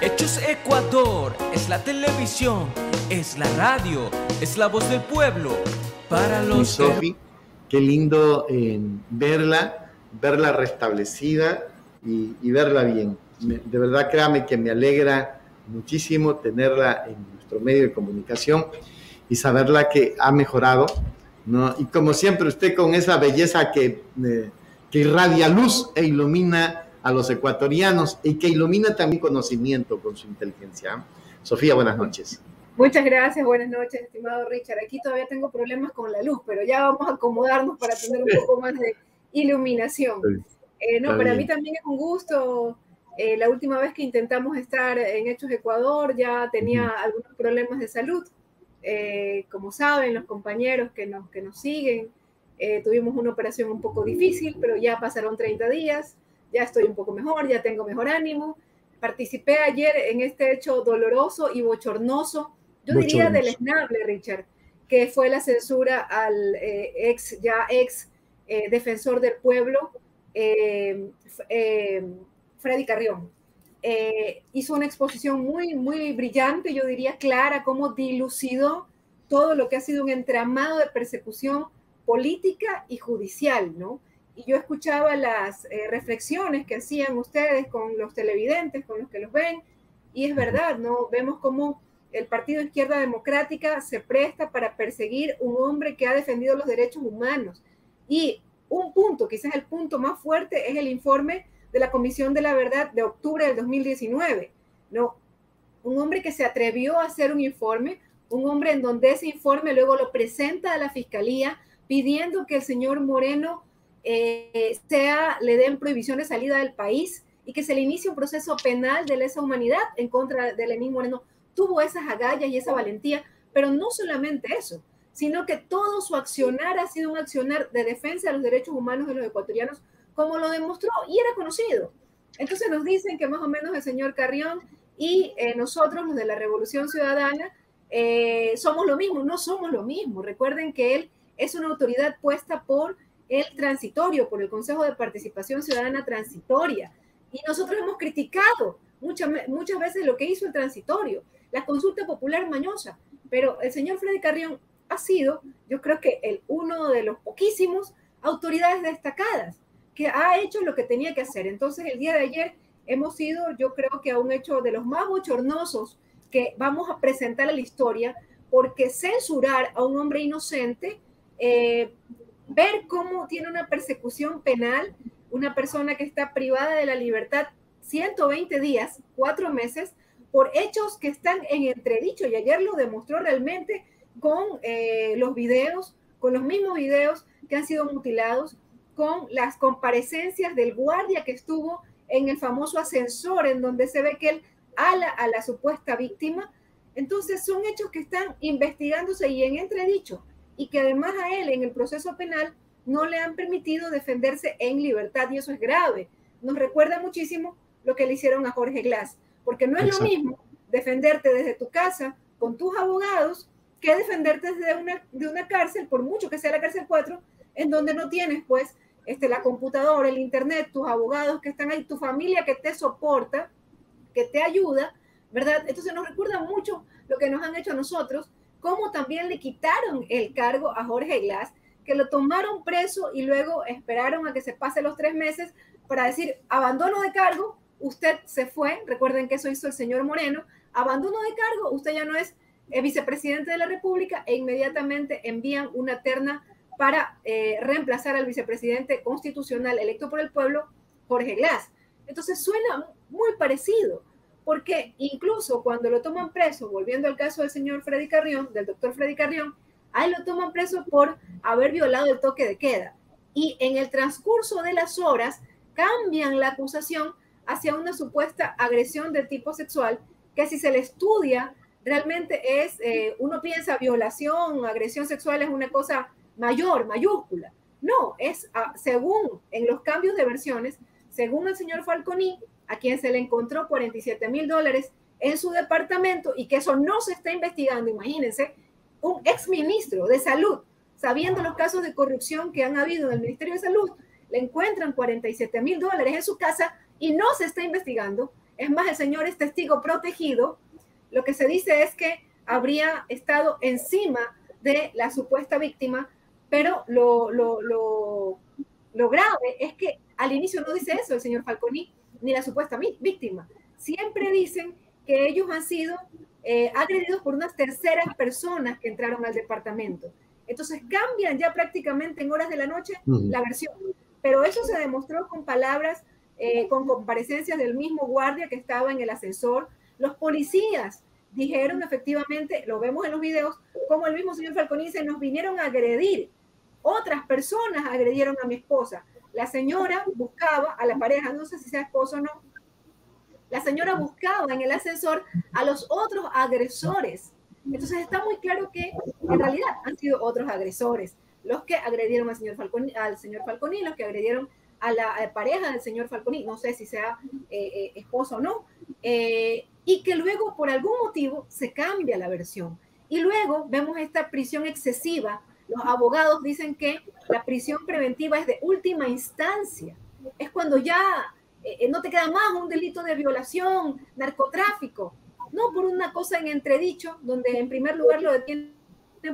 Hechos Ecuador es la televisión, es la radio, es la voz del pueblo para los... Sofi, qué lindo verla restablecida y verla bien. De verdad, créame que me alegra muchísimo tenerla en nuestro medio de comunicación y saberla que ha mejorado, ¿no? Y como siempre, usted con esa belleza que irradia luz e ilumina a los ecuatorianos y que ilumina también conocimiento con su inteligencia. Sofía, buenas noches. Muchas gracias, buenas noches, estimado Richard. Aquí todavía tengo problemas con la luz, pero ya vamos a acomodarnos para tener un poco más de iluminación. Para mí también es un gusto. La última vez que intentamos estar en Hechos Ecuador ya tenía algunos problemas de salud. Como saben los compañeros que nos siguen, tuvimos una operación un poco difícil, pero ya pasaron 30 días, ya estoy un poco mejor, ya tengo mejor ánimo. Participé ayer en este hecho doloroso y bochornoso, diría deleznable, Richard, que fue la censura al ex defensor del pueblo, Freddy Carrión. Hizo una exposición muy, muy brillante, yo diría clara, cómo dilucidó todo lo que ha sido un entramado de persecución política y judicial, ¿no? Y yo escuchaba las reflexiones que hacían ustedes con los televidentes, con los que los ven, y es verdad, ¿no? Vemos cómo el Partido Izquierda Democrática se presta para perseguir un hombre que ha defendido los derechos humanos. Y un punto, quizás el punto más fuerte, es el informe de la Comisión de la Verdad de octubre del 2019, ¿no? Un hombre que se atrevió a hacer un informe, un hombre en donde ese informe luego lo presenta a la Fiscalía pidiendo que el señor Moreno le den prohibición de salida del país y que se le inicie un proceso penal de lesa humanidad en contra de Lenín Moreno. Tuvo esas agallas y esa valentía, pero no solamente eso, sino que todo su accionar ha sido un accionar de defensa de los derechos humanos de los ecuatorianos, como lo demostró y era conocido. Entonces nos dicen que más o menos el señor Carrión y nosotros, los de la Revolución Ciudadana, somos lo mismo. No somos lo mismo. Recuerden que él es una autoridad puesta por el transitorio, por el Consejo de Participación Ciudadana Transitoria. Y nosotros hemos criticado muchas veces lo que hizo el transitorio, la consulta popular mañosa. Pero el señor Freddy Carrión ha sido, yo creo que uno de los poquísimos autoridades destacadas que ha hecho lo que tenía que hacer. Entonces, el día de ayer hemos ido, yo creo que a un hecho de los más bochornosos que vamos a presentar a la historia, porque censurar a un hombre inocente, ver cómo tiene una persecución penal, una persona que está privada de la libertad 120 días, 4 meses, por hechos que están en entredicho, y ayer lo demostró realmente con los videos, con los mismos videos que han sido mutilados, con las comparecencias del guardia que estuvo en el famoso ascensor, en donde se ve que él ala a la supuesta víctima. Entonces son hechos que están investigándose y en entredicho, y que además a él en el proceso penal no le han permitido defenderse en libertad, y eso es grave. Nos recuerda muchísimo lo que le hicieron a Jorge Glass, porque no es lo mismo defenderte desde tu casa con tus abogados que defenderte de una cárcel, por mucho que sea la cárcel 4, en donde no tienes pues la computadora, el internet, tus abogados que están ahí, tu familia que te soporta, que te ayuda, ¿verdad? Entonces nos recuerda mucho lo que nos han hecho a nosotros, cómo también le quitaron el cargo a Jorge Glass, que lo tomaron preso y luego esperaron a que se pase los 3 meses para decir, abandono de cargo, usted se fue. Recuerden que eso hizo el señor Moreno, abandono de cargo, usted ya no es vicepresidente de la República, e inmediatamente envían una terna para reemplazar al vicepresidente constitucional electo por el pueblo, Jorge Glass. Entonces suena muy parecido, porque incluso cuando lo toman preso, volviendo al caso del señor Freddy Carrión, del doctor Freddy Carrión, ahí lo toman preso por haber violado el toque de queda. Y en el transcurso de las horas cambian la acusación hacia una supuesta agresión de tipo sexual, que si se le estudia, realmente uno piensa violación, agresión sexual es una cosa mayor, mayúscula. No, es según en los cambios de versiones, según el señor Falconi, a quien se le encontró $47,000 en su departamento y que eso no se está investigando. Imagínense, un exministro de salud, sabiendo los casos de corrupción que han habido en el Ministerio de Salud, le encuentran $47,000 en su casa y no se está investigando. Es más, el señor es testigo protegido. Lo que se dice es que habría estado encima de la supuesta víctima, pero lo grave es que al inicio no dice eso el señor Falconi ni la supuesta víctima. Siempre dicen que ellos han sido agredidos por unas terceras personas que entraron al departamento. Entonces cambian ya prácticamente en horas de la noche la versión. Pero eso se demostró con palabras, con comparecencias del mismo guardia que estaba en el ascensor. Los policías dijeron efectivamente, lo vemos en los videos, como el mismo señor Falconi dice, nos vinieron a agredir. Otras personas agredieron a mi esposa. La señora buscaba a la pareja, no sé si sea esposo o no, la señora buscaba en el ascensor a los otros agresores. Entonces está muy claro que en realidad han sido otros agresores los que agredieron al señor Falconi, los que agredieron a la pareja del señor Falconi, no sé si sea esposo o no, y que luego por algún motivo se cambia la versión. Y luego vemos esta prisión excesiva. Los abogados dicen que la prisión preventiva es de última instancia. Es cuando ya no te queda más un delito de violación, narcotráfico. No por una cosa en entredicho, donde en primer lugar lo detienen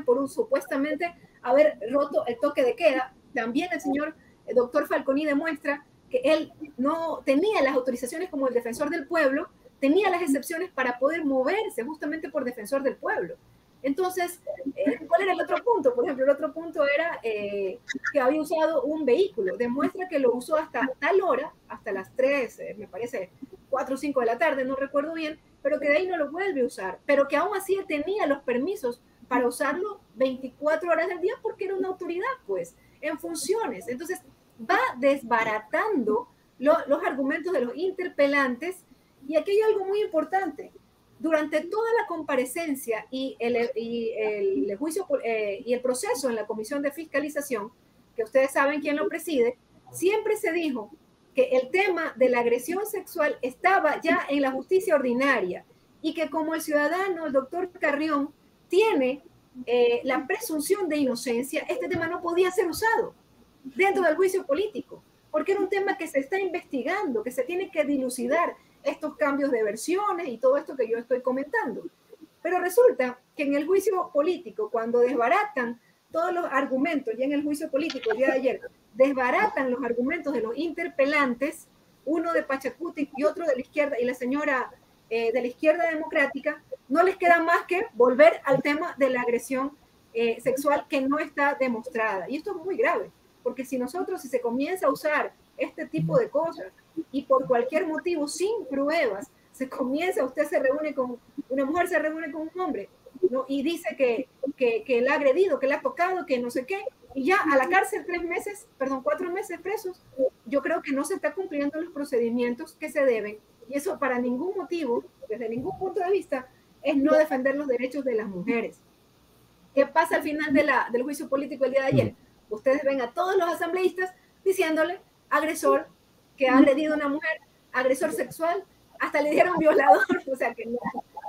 por un supuestamente haber roto el toque de queda. También el señor doctor Falconi demuestra que él no tenía las autorizaciones como el defensor del pueblo, tenía las excepciones para poder moverse justamente por defensor del pueblo. Entonces, ¿cuál era el otro punto? Por ejemplo, el otro punto era que había usado un vehículo. Demuestra que lo usó hasta tal hora, hasta las 3, me parece 4 o 5 de la tarde, no recuerdo bien, pero que de ahí no lo vuelve a usar. Pero que aún así tenía los permisos para usarlo 24 horas del día porque era una autoridad, pues, en funciones. Entonces, va desbaratando los argumentos de los interpelantes. Y aquí hay algo muy importante. Durante toda la comparecencia y el juicio y el proceso en la comisión de fiscalización, que ustedes saben quién lo preside, siempre se dijo que el tema de la agresión sexual estaba ya en la justicia ordinaria y que como el ciudadano, el doctor Carrión, tiene la presunción de inocencia, este tema no podía ser usado dentro del juicio político, porque era un tema que se está investigando, que se tiene que dilucidar estos cambios de versiones y todo esto que yo estoy comentando. Pero resulta que en el juicio político, cuando desbaratan todos los argumentos, ya en el juicio político el día de ayer, desbaratan los argumentos de los interpelantes, uno de Pachacuti y otro de la izquierda, y la señora de la izquierda democrática, no les queda más que volver al tema de la agresión sexual que no está demostrada. Y esto es muy grave, porque si se comienza a usar este tipo de cosas y por cualquier motivo, sin pruebas, usted se reúne con una mujer, se reúne con un hombre, ¿no? Y dice que la ha agredido, que la ha tocado, que no sé qué, y ya a la cárcel 4 meses presos, yo creo que no se está cumpliendo los procedimientos que se deben, y eso para ningún motivo, desde ningún punto de vista, es no defender los derechos de las mujeres. ¿Qué pasa al final del juicio político el día de ayer? Ustedes ven a todos los asambleístas diciéndole agresor, que ha agredido a una mujer, agresor sexual, hasta le dieron violador, o sea que no,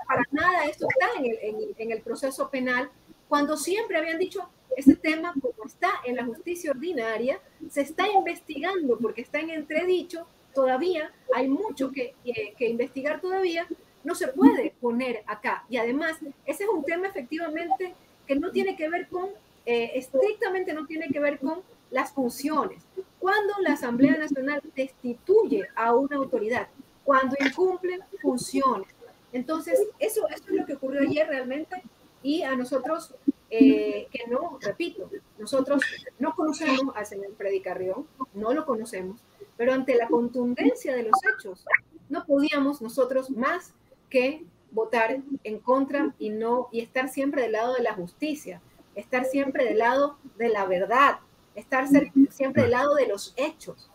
para nada esto está en el proceso penal, cuando siempre habían dicho, este tema como está en la justicia ordinaria, se está investigando porque está en entredicho, todavía hay mucho que investigar todavía, no se puede poner acá, y además ese es un tema efectivamente que no tiene que ver con, estrictamente no tiene que ver con las funciones. Cuando la Asamblea Nacional destituye a una autoridad, cuando incumple funciones. Entonces, eso es lo que ocurrió ayer realmente, y a nosotros, que no, repito, nosotros no conocemos al señor Freddy Carrión, no lo conocemos, pero ante la contundencia de los hechos, no podíamos nosotros más que votar en contra y estar siempre del lado de la justicia, estar siempre del lado de la verdad, estar siempre del lado de los hechos.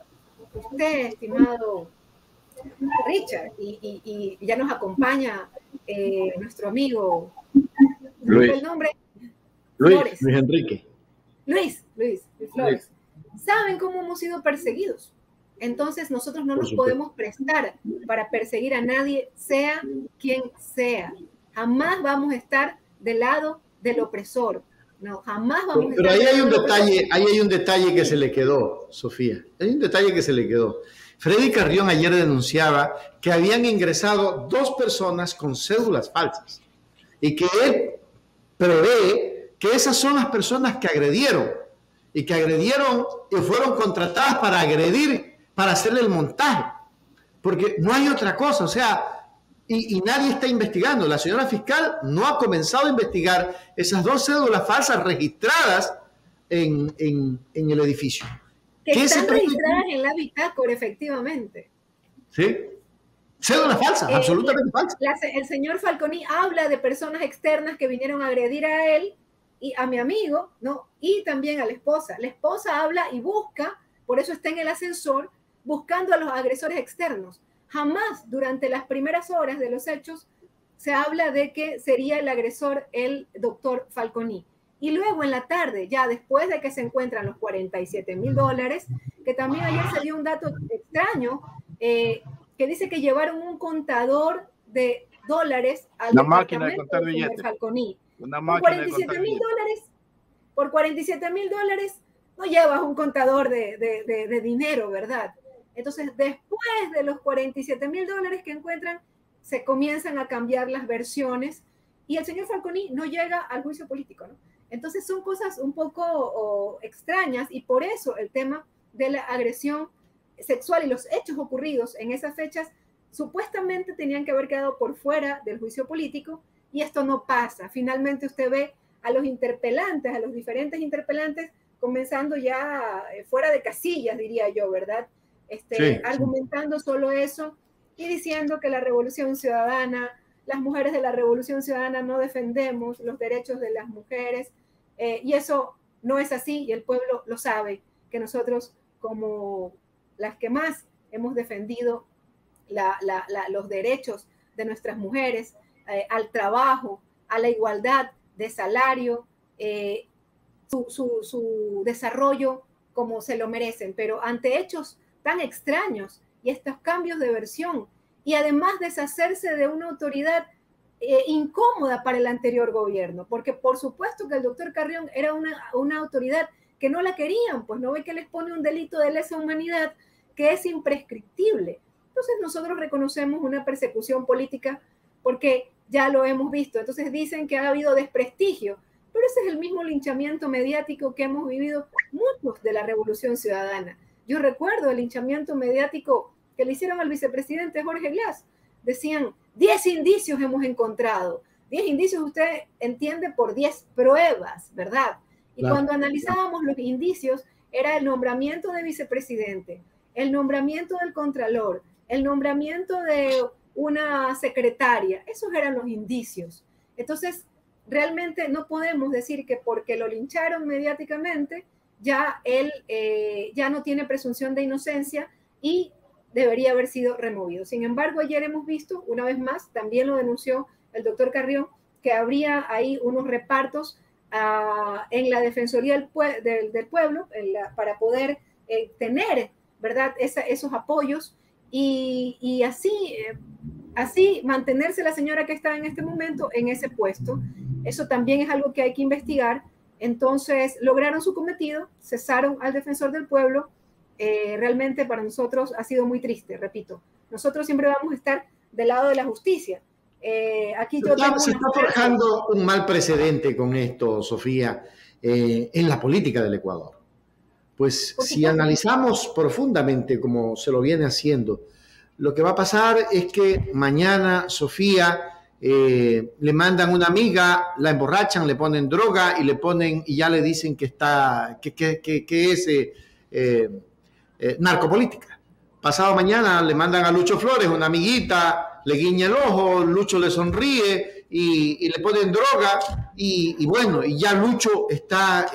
Usted, estimado Richard, y ya nos acompaña nuestro amigo Luis. ¿El nombre? Luis Enrique. Luis Flores. ¿Saben cómo hemos sido perseguidos? Entonces nosotros no nos podemos prestar para perseguir a nadie, sea quien sea. Jamás vamos a estar del lado del opresor. No, jamás vamos a estar. Pero ahí hay un detalle que se le quedó, Sofía. Hay un detalle que se le quedó. Freddy Carrión ayer denunciaba que habían ingresado 2 personas con cédulas falsas y que él prevé que esas son las personas que agredieron y fueron contratadas para agredir, para hacerle el montaje, porque no hay otra cosa, o sea, y nadie está investigando. La señora fiscal no ha comenzado a investigar esas 2 cédulas falsas registradas en el edificio. Que están registradas en la bitácora, efectivamente. Sí. Cédulas falsas, absolutamente falsas. El señor Falconi habla de personas externas que vinieron a agredir a él y a mi amigo, ¿no? Y también a la esposa. La esposa habla y busca, por eso está en el ascensor, buscando a los agresores externos. Jamás durante las primeras horas de los hechos se habla de que sería el agresor el doctor Falconi. Y luego en la tarde, ya después de que se encuentran los $47,000, que también ayer se dio un dato extraño, que dice que llevaron un contador de dólares al departamento del señor Falconi. Por $47,000 no llevas un contador de dinero, ¿verdad? Entonces, después de los $47,000 que encuentran, se comienzan a cambiar las versiones y el señor Falconi no llega al juicio político, ¿no? Entonces, son cosas un poco extrañas y por eso el tema de la agresión sexual y los hechos ocurridos en esas fechas supuestamente tenían que haber quedado por fuera del juicio político y esto no pasa. Finalmente usted ve a los interpelantes, a los diferentes interpelantes, comenzando ya fuera de casillas, diría yo, ¿verdad? Argumentando solo eso y diciendo que la Revolución Ciudadana, las mujeres de la Revolución Ciudadana no defendemos los derechos de las mujeres, y eso no es así y el pueblo lo sabe, que nosotros como las que más hemos defendido los derechos de nuestras mujeres, al trabajo, a la igualdad de salario, su desarrollo como se lo merecen, pero ante hechos tan extraños y estos cambios de versión y además deshacerse de una autoridad incómoda para el anterior gobierno, porque por supuesto que el doctor Carrión era una autoridad que no la querían, pues no ve que les pone un delito de lesa humanidad que es imprescriptible. Entonces nosotros reconocemos una persecución política porque ya lo hemos visto. Entonces dicen que ha habido desprestigio, pero ese es el mismo linchamiento mediático que hemos vivido muchos de la Revolución Ciudadana. Yo recuerdo el linchamiento mediático que le hicieron al vicepresidente Jorge Glass. Decían, 10 indicios hemos encontrado. 10 indicios usted entiende por 10 pruebas, ¿verdad? Y claro, cuando analizábamos los indicios, era el nombramiento de vicepresidente, el nombramiento del contralor, el nombramiento de una secretaria. Esos eran los indicios. Entonces, realmente no podemos decir que porque lo lincharon mediáticamente, ya él ya no tiene presunción de inocencia y debería haber sido removido. Sin embargo, ayer hemos visto, una vez más, también lo denunció el doctor Carrión, que habría ahí unos repartos en la Defensoría del Pueblo para poder tener, ¿verdad?, esos apoyos y así mantenerse la señora que está en este momento en ese puesto. Eso también es algo que hay que investigar. Entonces, lograron su cometido, cesaron al defensor del pueblo. Realmente para nosotros ha sido muy triste, repito. Nosotros siempre vamos a estar del lado de la justicia. Aquí se está forjando un mal precedente con esto, Sofía, en la política del Ecuador. Pues si analizamos profundamente como se lo viene haciendo, lo que va a pasar es que mañana, Sofía, le mandan una amiga, la emborrachan, le ponen droga y ya le dicen que es narcopolítica. Pasado mañana le mandan a Lucho Flores, una amiguita, le guiña el ojo, Lucho le sonríe y le ponen droga y bueno, y ya Lucho está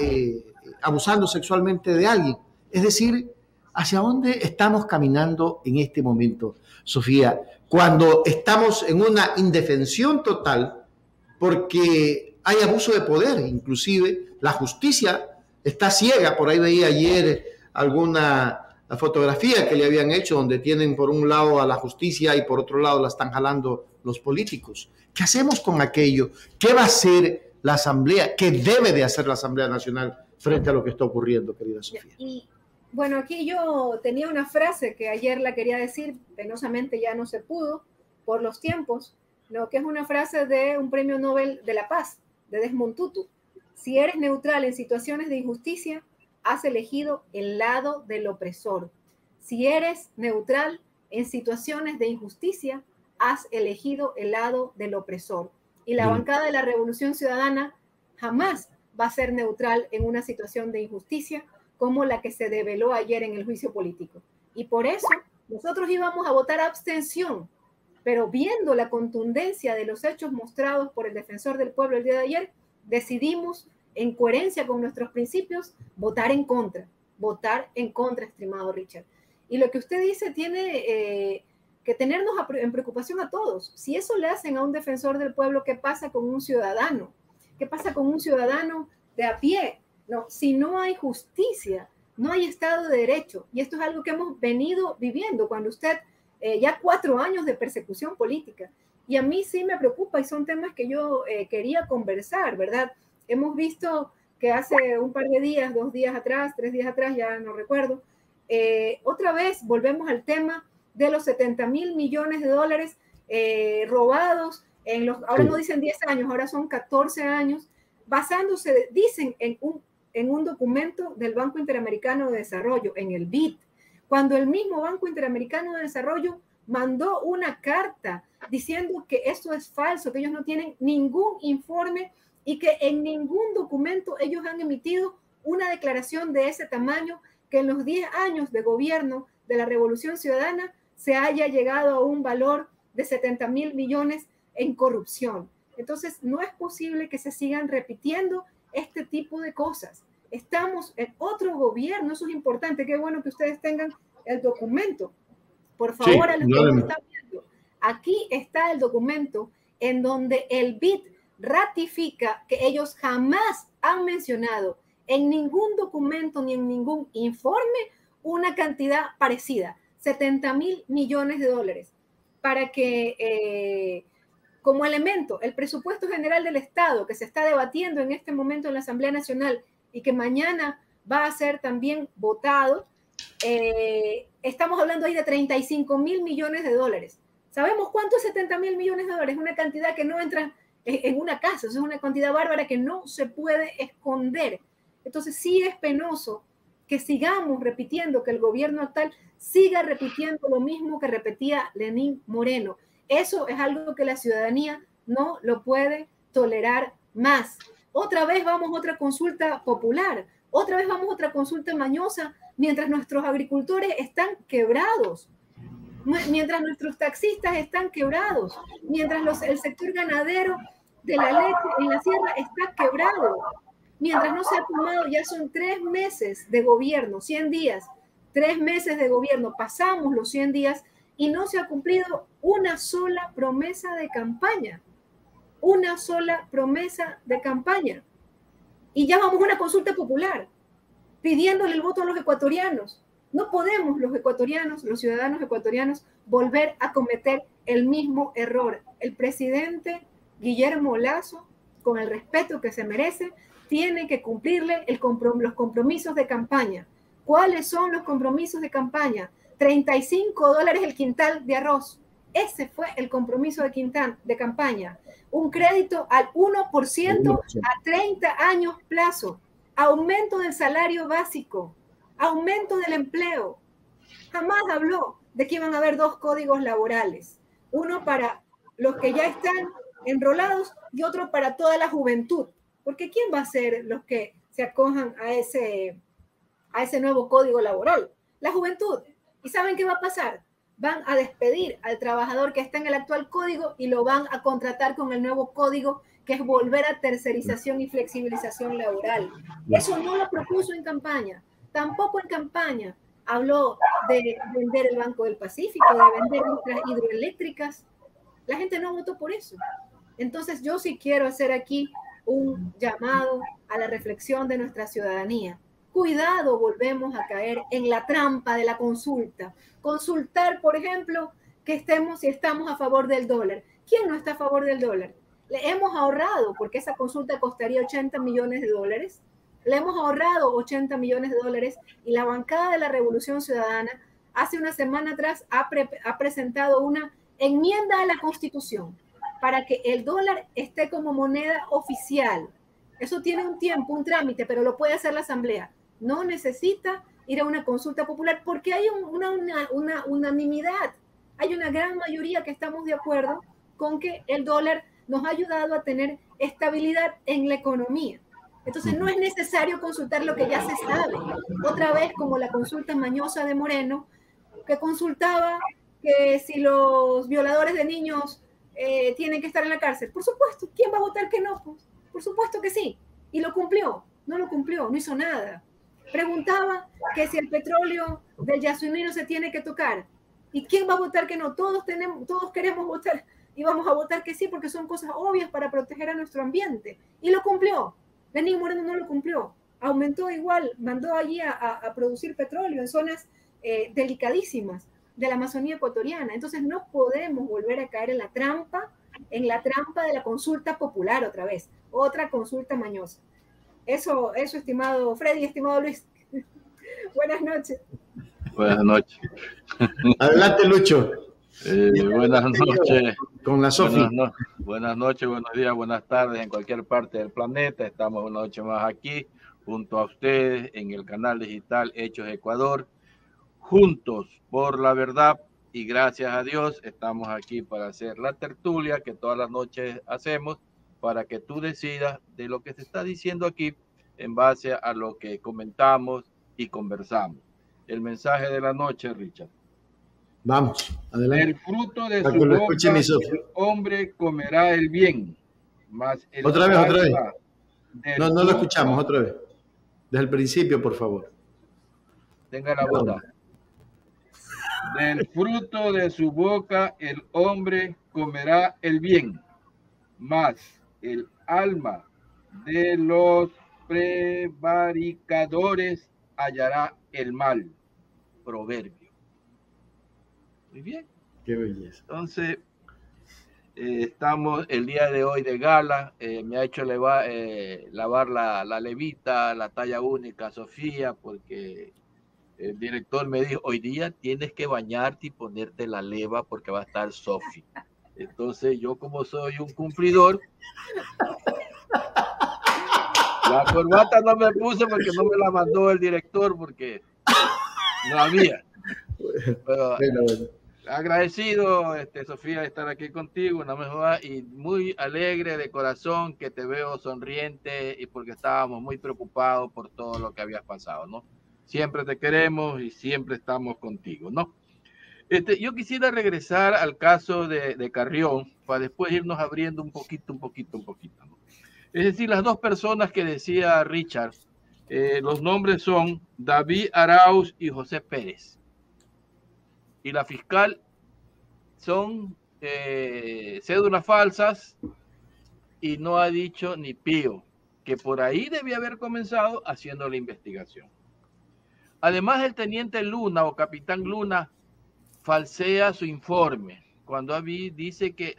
abusando sexualmente de alguien. Es decir, ¿hacia dónde estamos caminando en este momento, Sofía? Cuando estamos en una indefensión total porque hay abuso de poder, inclusive la justicia está ciega. Por ahí veía ayer alguna fotografía que le habían hecho donde tienen por un lado a la justicia y por otro lado la están jalando los políticos. ¿Qué hacemos con aquello? ¿Qué va a hacer la Asamblea? ¿Qué debe de hacer la Asamblea Nacional frente a lo que está ocurriendo, querida Sofía? Y Bueno, aquí yo tenía una frase que ayer la quería decir, penosamente ya no se pudo por los tiempos, ¿no? Que es una frase de un premio Nobel de la Paz, de Desmond Tutu. Si eres neutral en situaciones de injusticia, has elegido el lado del opresor. Si eres neutral en situaciones de injusticia, has elegido el lado del opresor. Y la bancada de la Revolución Ciudadana jamás va a ser neutral en una situación de injusticia como la que se develó ayer en el juicio político. Y por eso nosotros íbamos a votar abstención, pero viendo la contundencia de los hechos mostrados por el defensor del pueblo el día de ayer, decidimos, en coherencia con nuestros principios, votar en contra, estimado Richard. Y lo que usted dice tiene que tenernos en preocupación a todos. Si eso le hacen a un defensor del pueblo, ¿qué pasa con un ciudadano? ¿Qué pasa con un ciudadano de a pie? No, si no hay justicia, no hay Estado de Derecho. Y esto es algo que hemos venido viviendo cuando usted, ya 4 años de persecución política. Y a mí sí me preocupa y son temas que yo quería conversar, ¿verdad? Hemos visto que hace un par de días, 2 días atrás, 3 días atrás, ya no recuerdo, otra vez volvemos al tema de los 70,000 millones de dólares robados en los, ahora no dicen 10 años, ahora son 14 años, basándose, dicen, en un documento del Banco Interamericano de Desarrollo, en el BID, cuando el mismo Banco Interamericano de Desarrollo mandó una carta diciendo que esto es falso, que ellos no tienen ningún informe y que en ningún documento ellos han emitido una declaración de ese tamaño, que en los 10 años de gobierno de la Revolución Ciudadana se haya llegado a un valor de 70,000 millones en corrupción. Entonces, no es posible que se sigan repitiendo este tipo de cosas. Estamos en otro gobierno, eso es importante. Qué bueno que ustedes tengan el documento. Por favor, a los que no están viendo, aquí está el documento en donde el BID ratifica que ellos jamás han mencionado en ningún documento ni en ningún informe una cantidad parecida, 70,000 millones de dólares, para que como elemento, el presupuesto general del Estado que se está debatiendo en este momento en la Asamblea Nacional y que mañana va a ser también votado, estamos hablando ahí de 35,000 millones de dólares. ¿Sabemos cuánto es 70,000 millones de dólares? Una cantidad que no entra en una casa, es una cantidad bárbara que no se puede esconder. Entonces sí es penoso que sigamos repitiendo, que el gobierno actual siga repitiendo lo mismo que repetía Lenín Moreno. Eso es algo que la ciudadanía no lo puede tolerar más. Otra vez vamos a otra consulta popular, otra vez vamos a otra consulta mañosa, mientras nuestros agricultores están quebrados, mientras nuestros taxistas están quebrados, mientras el sector ganadero de la leche en la sierra está quebrado, mientras no se ha tomado, ya son 3 meses de gobierno, 100 días, 3 meses de gobierno, pasamos los 100 días y no se ha cumplido una sola promesa de campaña. Una sola promesa de campaña. Y ya vamos a una consulta popular, pidiéndole el voto a los ecuatorianos. No podemos los ecuatorianos, los ciudadanos ecuatorianos, volver a cometer el mismo error. El presidente Guillermo Lasso, con el respeto que se merece, tiene que cumplirle los compromisos de campaña. ¿Cuáles son los compromisos de campaña? $35 el quintal de arroz. Ese fue el compromiso de campaña. Un crédito al 1% a 30 años plazo. Aumento del salario básico. Aumento del empleo. Jamás habló de que iban a haber 2 códigos laborales. Uno para los que ya están enrolados y otro para toda la juventud. Porque ¿quién va a ser los que se acojan a ese nuevo código laboral? La juventud. ¿Y saben qué va a pasar? Van a despedir al trabajador que está en el actual código y lo van a contratar con el nuevo código, que es volver a tercerización y flexibilización laboral. Eso no lo propuso en campaña. Tampoco en campaña habló de vender el Banco del Pacífico, de vender nuestras hidroeléctricas. La gente no votó por eso. Entonces yo sí quiero hacer aquí un llamado a la reflexión de nuestra ciudadanía. Cuidado, volvemos a caer en la trampa de la consulta. Consultar, por ejemplo, si estamos a favor del dólar. ¿Quién no está a favor del dólar? Le hemos ahorrado, porque esa consulta costaría $80 millones, Le hemos ahorrado 80 millones de dólares y la bancada de la Revolución Ciudadana hace una semana atrás ha presentado una enmienda a la Constitución para que el dólar esté como moneda oficial. Eso tiene un tiempo, un trámite, pero lo puede hacer la Asamblea. No necesita ir a una consulta popular porque hay una unanimidad. Hay una gran mayoría que estamos de acuerdo con que el dólar nos ha ayudado a tener estabilidad en la economía. Entonces no es necesario consultar lo que ya se sabe. Otra vez, como la consulta mañosa de Moreno, que consultaba que si los violadores de niños tienen que estar en la cárcel. Por supuesto, ¿quién va a votar que no? Pues, por supuesto que sí. Y lo cumplió. No lo cumplió, no hizo nada. Preguntaba que si el petróleo del Yasuní no se tiene que tocar. ¿Y quién va a votar que no? Todos queremos votar y vamos a votar que sí porque son cosas obvias para proteger a nuestro ambiente. Y lo cumplió. Lenín Moreno no lo cumplió. Aumentó igual, mandó allí a producir petróleo en zonas delicadísimas de la Amazonía ecuatoriana. Entonces no podemos volver a caer en la trampa de la consulta popular otra vez. Otra consulta mañosa. Eso, estimado Freddy, estimado Luis. Buenas noches. Buenas noches. Adelante, Lucho. Buenas noches. Con la Sofi. Buenas noches, buenos días, buenas tardes en cualquier parte del planeta. Estamos una noche más aquí junto a ustedes en el canal digital Hechos Ecuador. Juntos por la verdad y gracias a Dios estamos aquí para hacer la tertulia que todas las noches hacemos para que tú decidas de lo que se está diciendo aquí en base a lo que comentamos y conversamos. El mensaje de la noche, Richard. Vamos, adelante. El fruto de su boca el hombre comerá el bien. Más el otra vez. No lo escuchamos, otra vez. Desde el principio, por favor. Tenga la bondad. Del fruto de su boca el hombre comerá el bien, mas el alma de los prevaricadores hallará el mal. Proverbio. Muy bien. Qué belleza. Entonces, estamos el día de hoy de gala. Me ha hecho lavar la levita, la talla única, Sofía, porque el director me dijo, hoy día tienes que bañarte y ponerte la leva porque va a estar Sofi. Entonces yo, como soy un cumplidor, la corbata no me puse porque no me la mandó el director porque no había. Pero, agradecido, Sofía, de estar aquí contigo una vez más y muy alegre de corazón que te veo sonriente y porque estábamos muy preocupados por todo lo que habías pasado, ¿no? Siempre te queremos y siempre estamos contigo, ¿no? Yo quisiera regresar al caso de Carrión para después irnos abriendo un poquito, ¿no? Es decir, las dos personas que decía Richard, los nombres son David Arauz y José Pérez. Y la fiscal son cédulas falsas y no ha dicho ni pío, que por ahí debía haber comenzado haciendo la investigación. Además, el teniente Luna o capitán Luna falsea su informe. Cuando dice que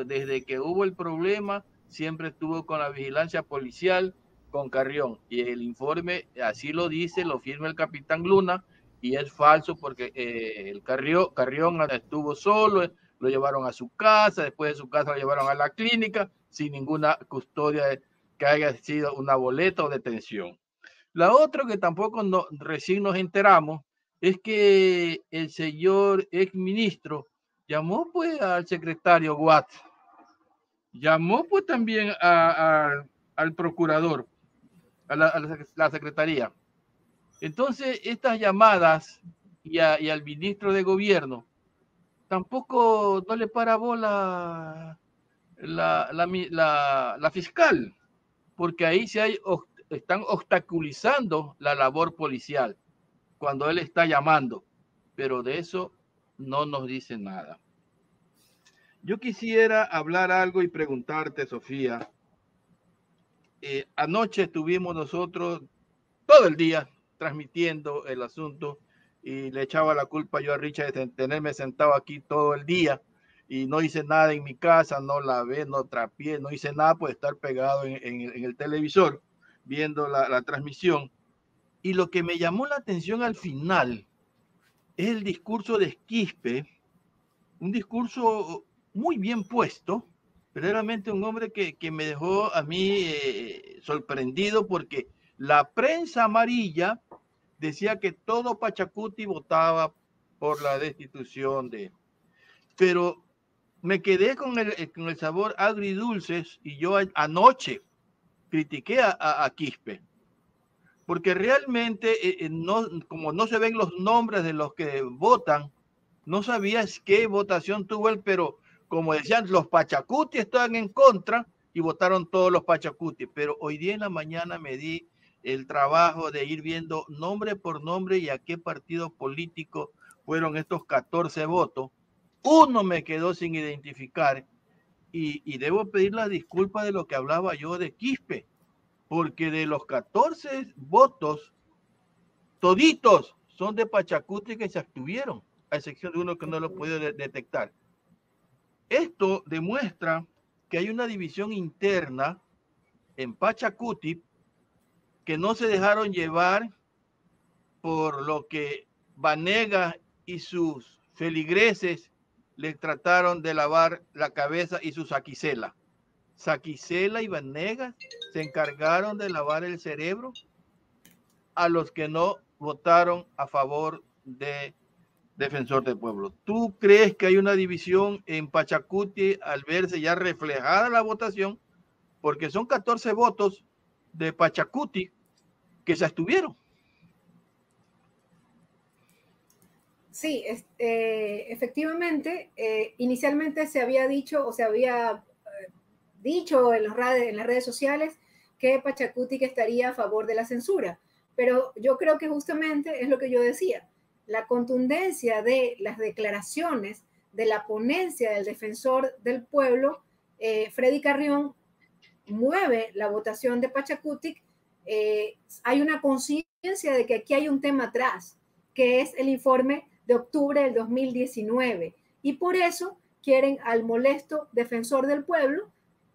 desde que hubo el problema siempre estuvo con la vigilancia policial con Carrión. Y el informe así lo dice, lo firma el capitán Luna y es falso porque el Carrión estuvo solo, lo llevaron a su casa, después de su casa lo llevaron a la clínica sin ninguna custodia que haya sido una boleta o detención. La otra que tampoco recién nos enteramos es que el señor exministro llamó pues al secretario Watt, llamó pues también al procurador, a la secretaría. Entonces estas llamadas y al ministro de gobierno tampoco no le para bola la fiscal, porque ahí están obstaculizando la labor policial cuando él está llamando, pero de eso no nos dice nada. Yo quisiera hablar algo y preguntarte, Sofía. Anoche estuvimos nosotros todo el día transmitiendo el asunto y le echaba la culpa yo a Richard de tenerme sentado aquí todo el día y no hice nada en mi casa, no lavé, no trapié, no hice nada por estar pegado en el televisor. viendo la transmisión, y lo que me llamó la atención al final es el discurso de Quispe, un discurso muy bien puesto, verdaderamente un hombre que me dejó a mí sorprendido, porque la prensa amarilla decía que todo Pachacuti votaba por la destitución de... Pero me quedé con el sabor agridulces, y yo anoche critiqué a Quispe, porque realmente como no se ven los nombres de los que votan, no sabías qué votación tuvo él, pero como decían, los Pachacuti estaban en contra y votaron todos los Pachacuti. Pero hoy día en la mañana me di el trabajo de ir viendo nombre por nombre y a qué partido político fueron estos 14 votos. Uno me quedó sin identificar, y debo pedir la disculpa de lo que hablaba yo de Quispe, porque de los 14 votos, toditos son de Pachacuti que se abstuvieron, a excepción de uno que no lo pude detectar. Esto demuestra que hay una división interna en Pachacuti, que no se dejaron llevar por lo que Vanegas y sus feligreses les trataron de lavar la cabeza, y su Saquicela. Saquicela y Vanegas se encargaron de lavar el cerebro a los que no votaron a favor de Defensor del Pueblo. ¿Tú crees que hay una división en Pachacuti al verse ya reflejada la votación? Porque son 14 votos de Pachacuti que se abstuvieron. Sí, efectivamente, inicialmente se había dicho, o se había dicho en las redes sociales, que Pachacuti estaría a favor de la censura. Pero yo creo que justamente es lo que yo decía, la contundencia de las declaraciones de la ponencia del Defensor del Pueblo, Freddy Carrión, mueve la votación de Pachacuti. Hay una conciencia de que aquí hay un tema atrás, que es el informe de octubre del 2019, y por eso quieren al molesto Defensor del Pueblo,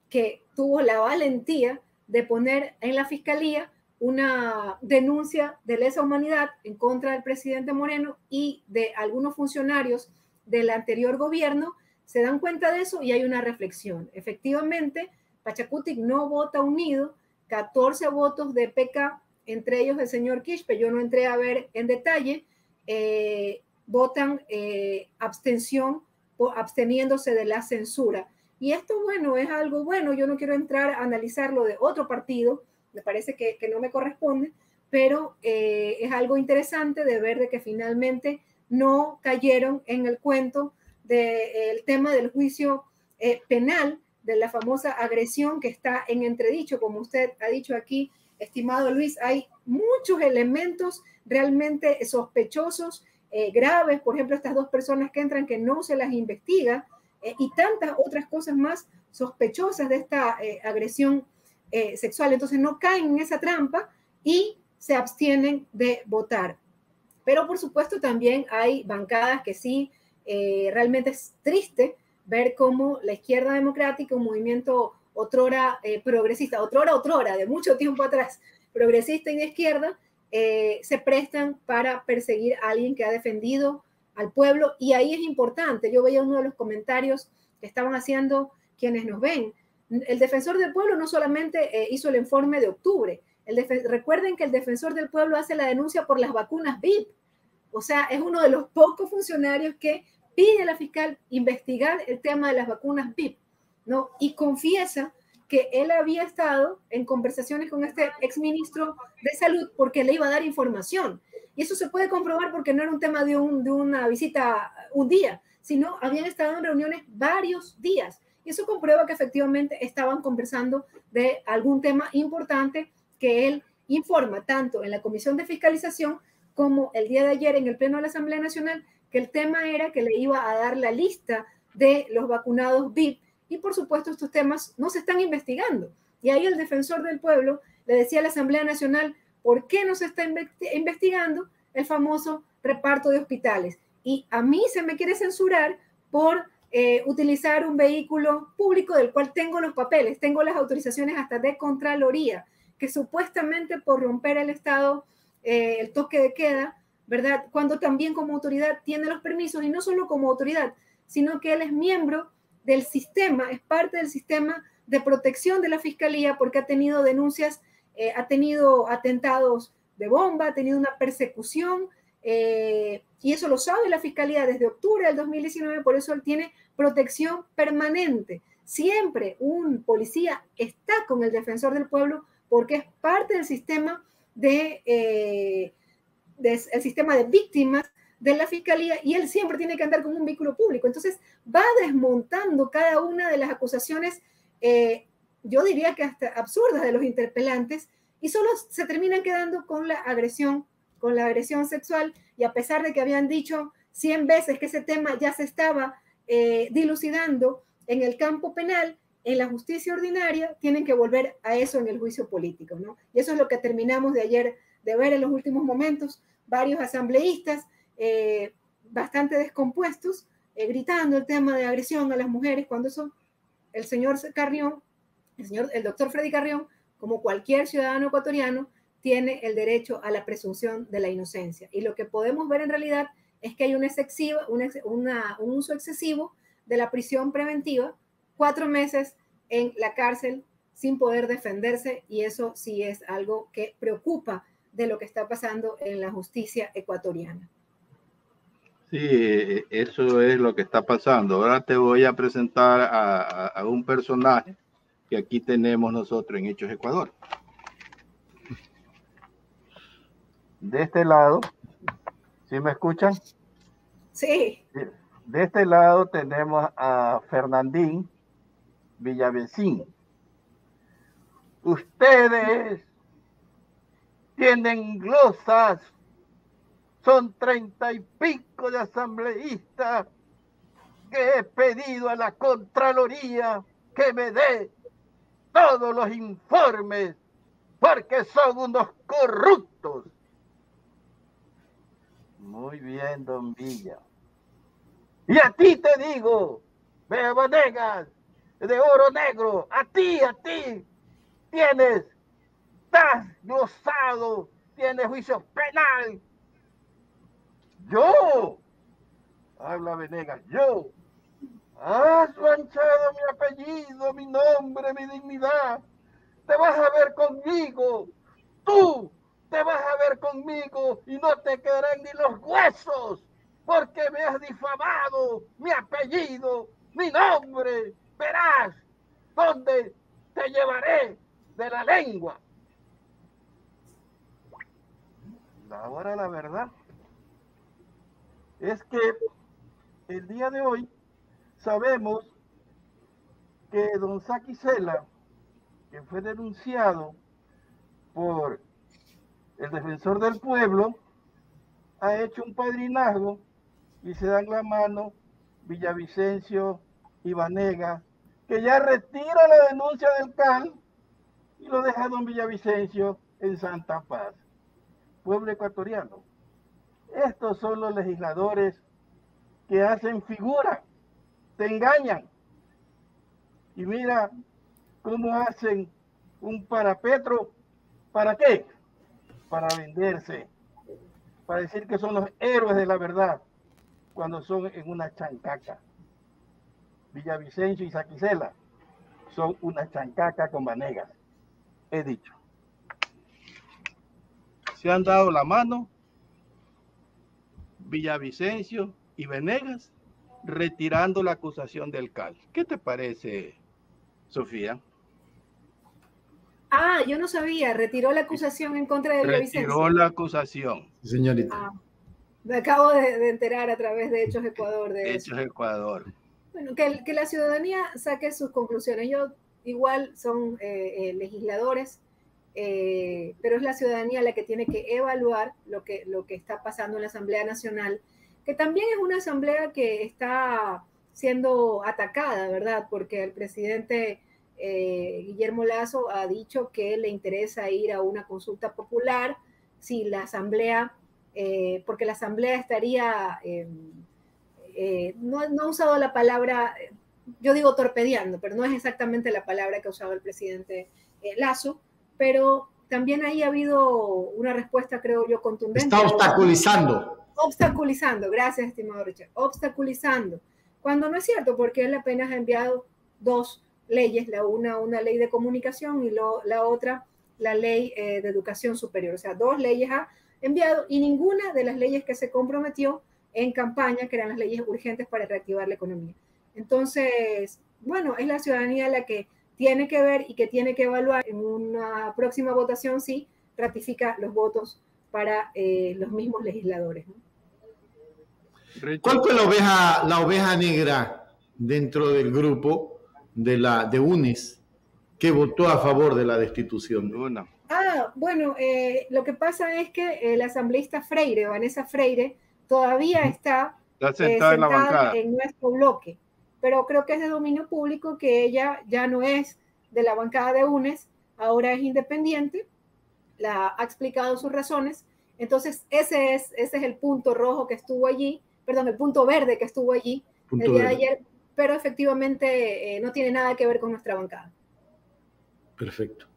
que tuvo la valentía de poner en la fiscalía una denuncia de lesa humanidad en contra del presidente Moreno y de algunos funcionarios del anterior gobierno. Se dan cuenta de eso y hay una reflexión. Efectivamente, Pachacuti no vota unido, 14 votos de PK, entre ellos el señor Quispe, yo no entré a ver en detalle, votan abstención, absteniéndose de la censura. Y esto, bueno, es algo bueno. Yo no quiero entrar a analizar lo de otro partido, me parece que no me corresponde, pero es algo interesante de ver de que finalmente no cayeron en el cuento del tema del juicio penal, de la famosa agresión que está en entredicho. Como usted ha dicho aquí, estimado Luis, hay muchos elementos realmente sospechosos, graves. Por ejemplo, estas 2 personas que entran que no se las investiga, y tantas otras cosas más sospechosas de esta agresión sexual. Entonces no caen en esa trampa y se abstienen de votar. Pero por supuesto también hay bancadas que sí, realmente es triste ver cómo la izquierda democrática, un movimiento otrora progresista, otrora, de mucho tiempo atrás, progresista y de izquierda, se prestan para perseguir a alguien que ha defendido al pueblo. Y ahí es importante, yo veía uno de los comentarios que estaban haciendo quienes nos ven, el Defensor del Pueblo no solamente hizo el informe de octubre, recuerden que el Defensor del Pueblo hace la denuncia por las vacunas VIP, o sea, es uno de los pocos funcionarios que pide a la fiscal investigar el tema de las vacunas VIP, ¿no? Y confiesa que él había estado en conversaciones con este exministro de Salud porque le iba a dar información. Y eso se puede comprobar porque no era un tema de una visita un día, sino habían estado en reuniones varios días. Y eso comprueba que efectivamente estaban conversando de algún tema importante que él informa tanto en la Comisión de Fiscalización como el día de ayer en el Pleno de la Asamblea Nacional, que el tema era que le iba a dar la lista de los vacunados VIP. Y por supuesto estos temas no se están investigando. Y ahí el Defensor del Pueblo le decía a la Asamblea Nacional, ¿por qué no se está investigando el famoso reparto de hospitales? Y a mí se me quiere censurar por utilizar un vehículo público del cual tengo los papeles, tengo las autorizaciones hasta de Contraloría, que supuestamente por romper el Estado, el toque de queda, ¿verdad? Cuando también como autoridad tiene los permisos, y no solo como autoridad, sino que él es miembro del sistema, es parte del sistema de protección de la Fiscalía, porque ha tenido denuncias, ha tenido atentados de bomba, ha tenido una persecución, y eso lo sabe la Fiscalía desde octubre del 2019, por eso él tiene protección permanente. Siempre un policía está con el defensor del pueblo porque es parte del sistema el sistema de víctimas de la Fiscalía, y él siempre tiene que andar con un vehículo público. Entonces va desmontando cada una de las acusaciones, yo diría que hasta absurdas, de los interpelantes, y solo se terminan quedando con la agresión sexual, y a pesar de que habían dicho 100 veces que ese tema ya se estaba dilucidando en el campo penal, en la justicia ordinaria, tienen que volver a eso en el juicio político, ¿no? Y eso es lo que terminamos de ayer de ver en los últimos momentos, varios asambleístas bastante descompuestos, gritando el tema de agresión a las mujeres, cuando eso el señor Carrión, el doctor Freddy Carrión, como cualquier ciudadano ecuatoriano, tiene el derecho a la presunción de la inocencia. Y lo que podemos ver en realidad es que hay un uso excesivo de la prisión preventiva, 4 meses en la cárcel sin poder defenderse, y eso sí es algo que preocupa de lo que está pasando en la justicia ecuatoriana. Sí, eso es lo que está pasando. Ahora te voy a presentar a un personaje que aquí tenemos nosotros en Hechos Ecuador. De este lado, ¿sí me escuchan? Sí. De este lado tenemos a Fernandín Villavicencio. Ustedes tienen glosas, son 30 y pico de asambleístas que he pedido a la Contraloría que me dé todos los informes porque son unos corruptos. Muy bien, don Villa. Y a ti te digo, Bea Vanegas, de Oro Negro, a ti, estás glosado, tienes juicio penal. Yo, habla Venegas, yo, has manchado mi apellido, mi nombre, mi dignidad. Te vas a ver conmigo, tú te vas a ver conmigo y no te quedarán ni los huesos, porque me has difamado mi apellido, mi nombre. Verás dónde te llevaré de la lengua. Ahora la verdad es que el día de hoy sabemos que don Saquicela, que fue denunciado por el defensor del pueblo, ha hecho un padrinazgo y se dan la mano Villavicencio y Vanegas, que ya retira la denuncia del CAL y lo deja don Villavicencio en Santa Paz. Pueblo ecuatoriano, estos son los legisladores que hacen figura, te engañan. Y mira cómo hacen un parapetro. ¿Para qué? Para venderse, para decir que son los héroes de la verdad, cuando son en una chancaca. Villavicencio y Saquicela son una chancaca con Vanegas. He dicho. Se han dado la mano Villavicencio y Vanegas retirando la acusación del CAL. ¿Qué te parece, Sofía? Ah, yo no sabía, retiró la acusación en contra de Villavicencio. Retiró la acusación. Señorita. Me acabo de enterar a través de Hechos Ecuador. Hechos Ecuador. Bueno, que la ciudadanía saque sus conclusiones. Ellos igual son legisladores, pero es la ciudadanía la que tiene que evaluar lo que está pasando en la Asamblea Nacional, que también es una asamblea que está siendo atacada, ¿verdad? Porque el presidente Guillermo Lasso ha dicho que le interesa ir a una consulta popular si la asamblea, porque la asamblea estaría, no ha usado la palabra, yo digo torpedeando, pero no es exactamente la palabra que ha usado el presidente Lasso, pero también ahí ha habido una respuesta, creo yo, contundente. Está obstaculizando. Obstaculizando, gracias, estimado Richard. Obstaculizando. Cuando no es cierto, porque él apenas ha enviado 2 leyes, una ley de comunicación y la otra, la ley de educación superior. O sea, 2 leyes ha enviado y ninguna de las leyes que se comprometió en campaña, que eran las leyes urgentes para reactivar la economía. Entonces, bueno, es la ciudadanía la que tiene que ver y que tiene que evaluar en una próxima votación si ratifica los votos para los mismos legisladores, ¿no? ¿Cuál fue la oveja negra dentro del grupo de UNES que votó a favor de la destitución? Bueno, lo que pasa es que el asambleísta Freire, Vanessa Freire, todavía está sentada en la bancada, en nuestro bloque, pero creo que es de dominio público que ella ya no es de la bancada de UNES, ahora es independiente, ha explicado sus razones. Entonces ese es el punto rojo que estuvo allí, perdón, el punto verde que estuvo allí el día de ayer, pero efectivamente no tiene nada que ver con nuestra bancada. Perfecto.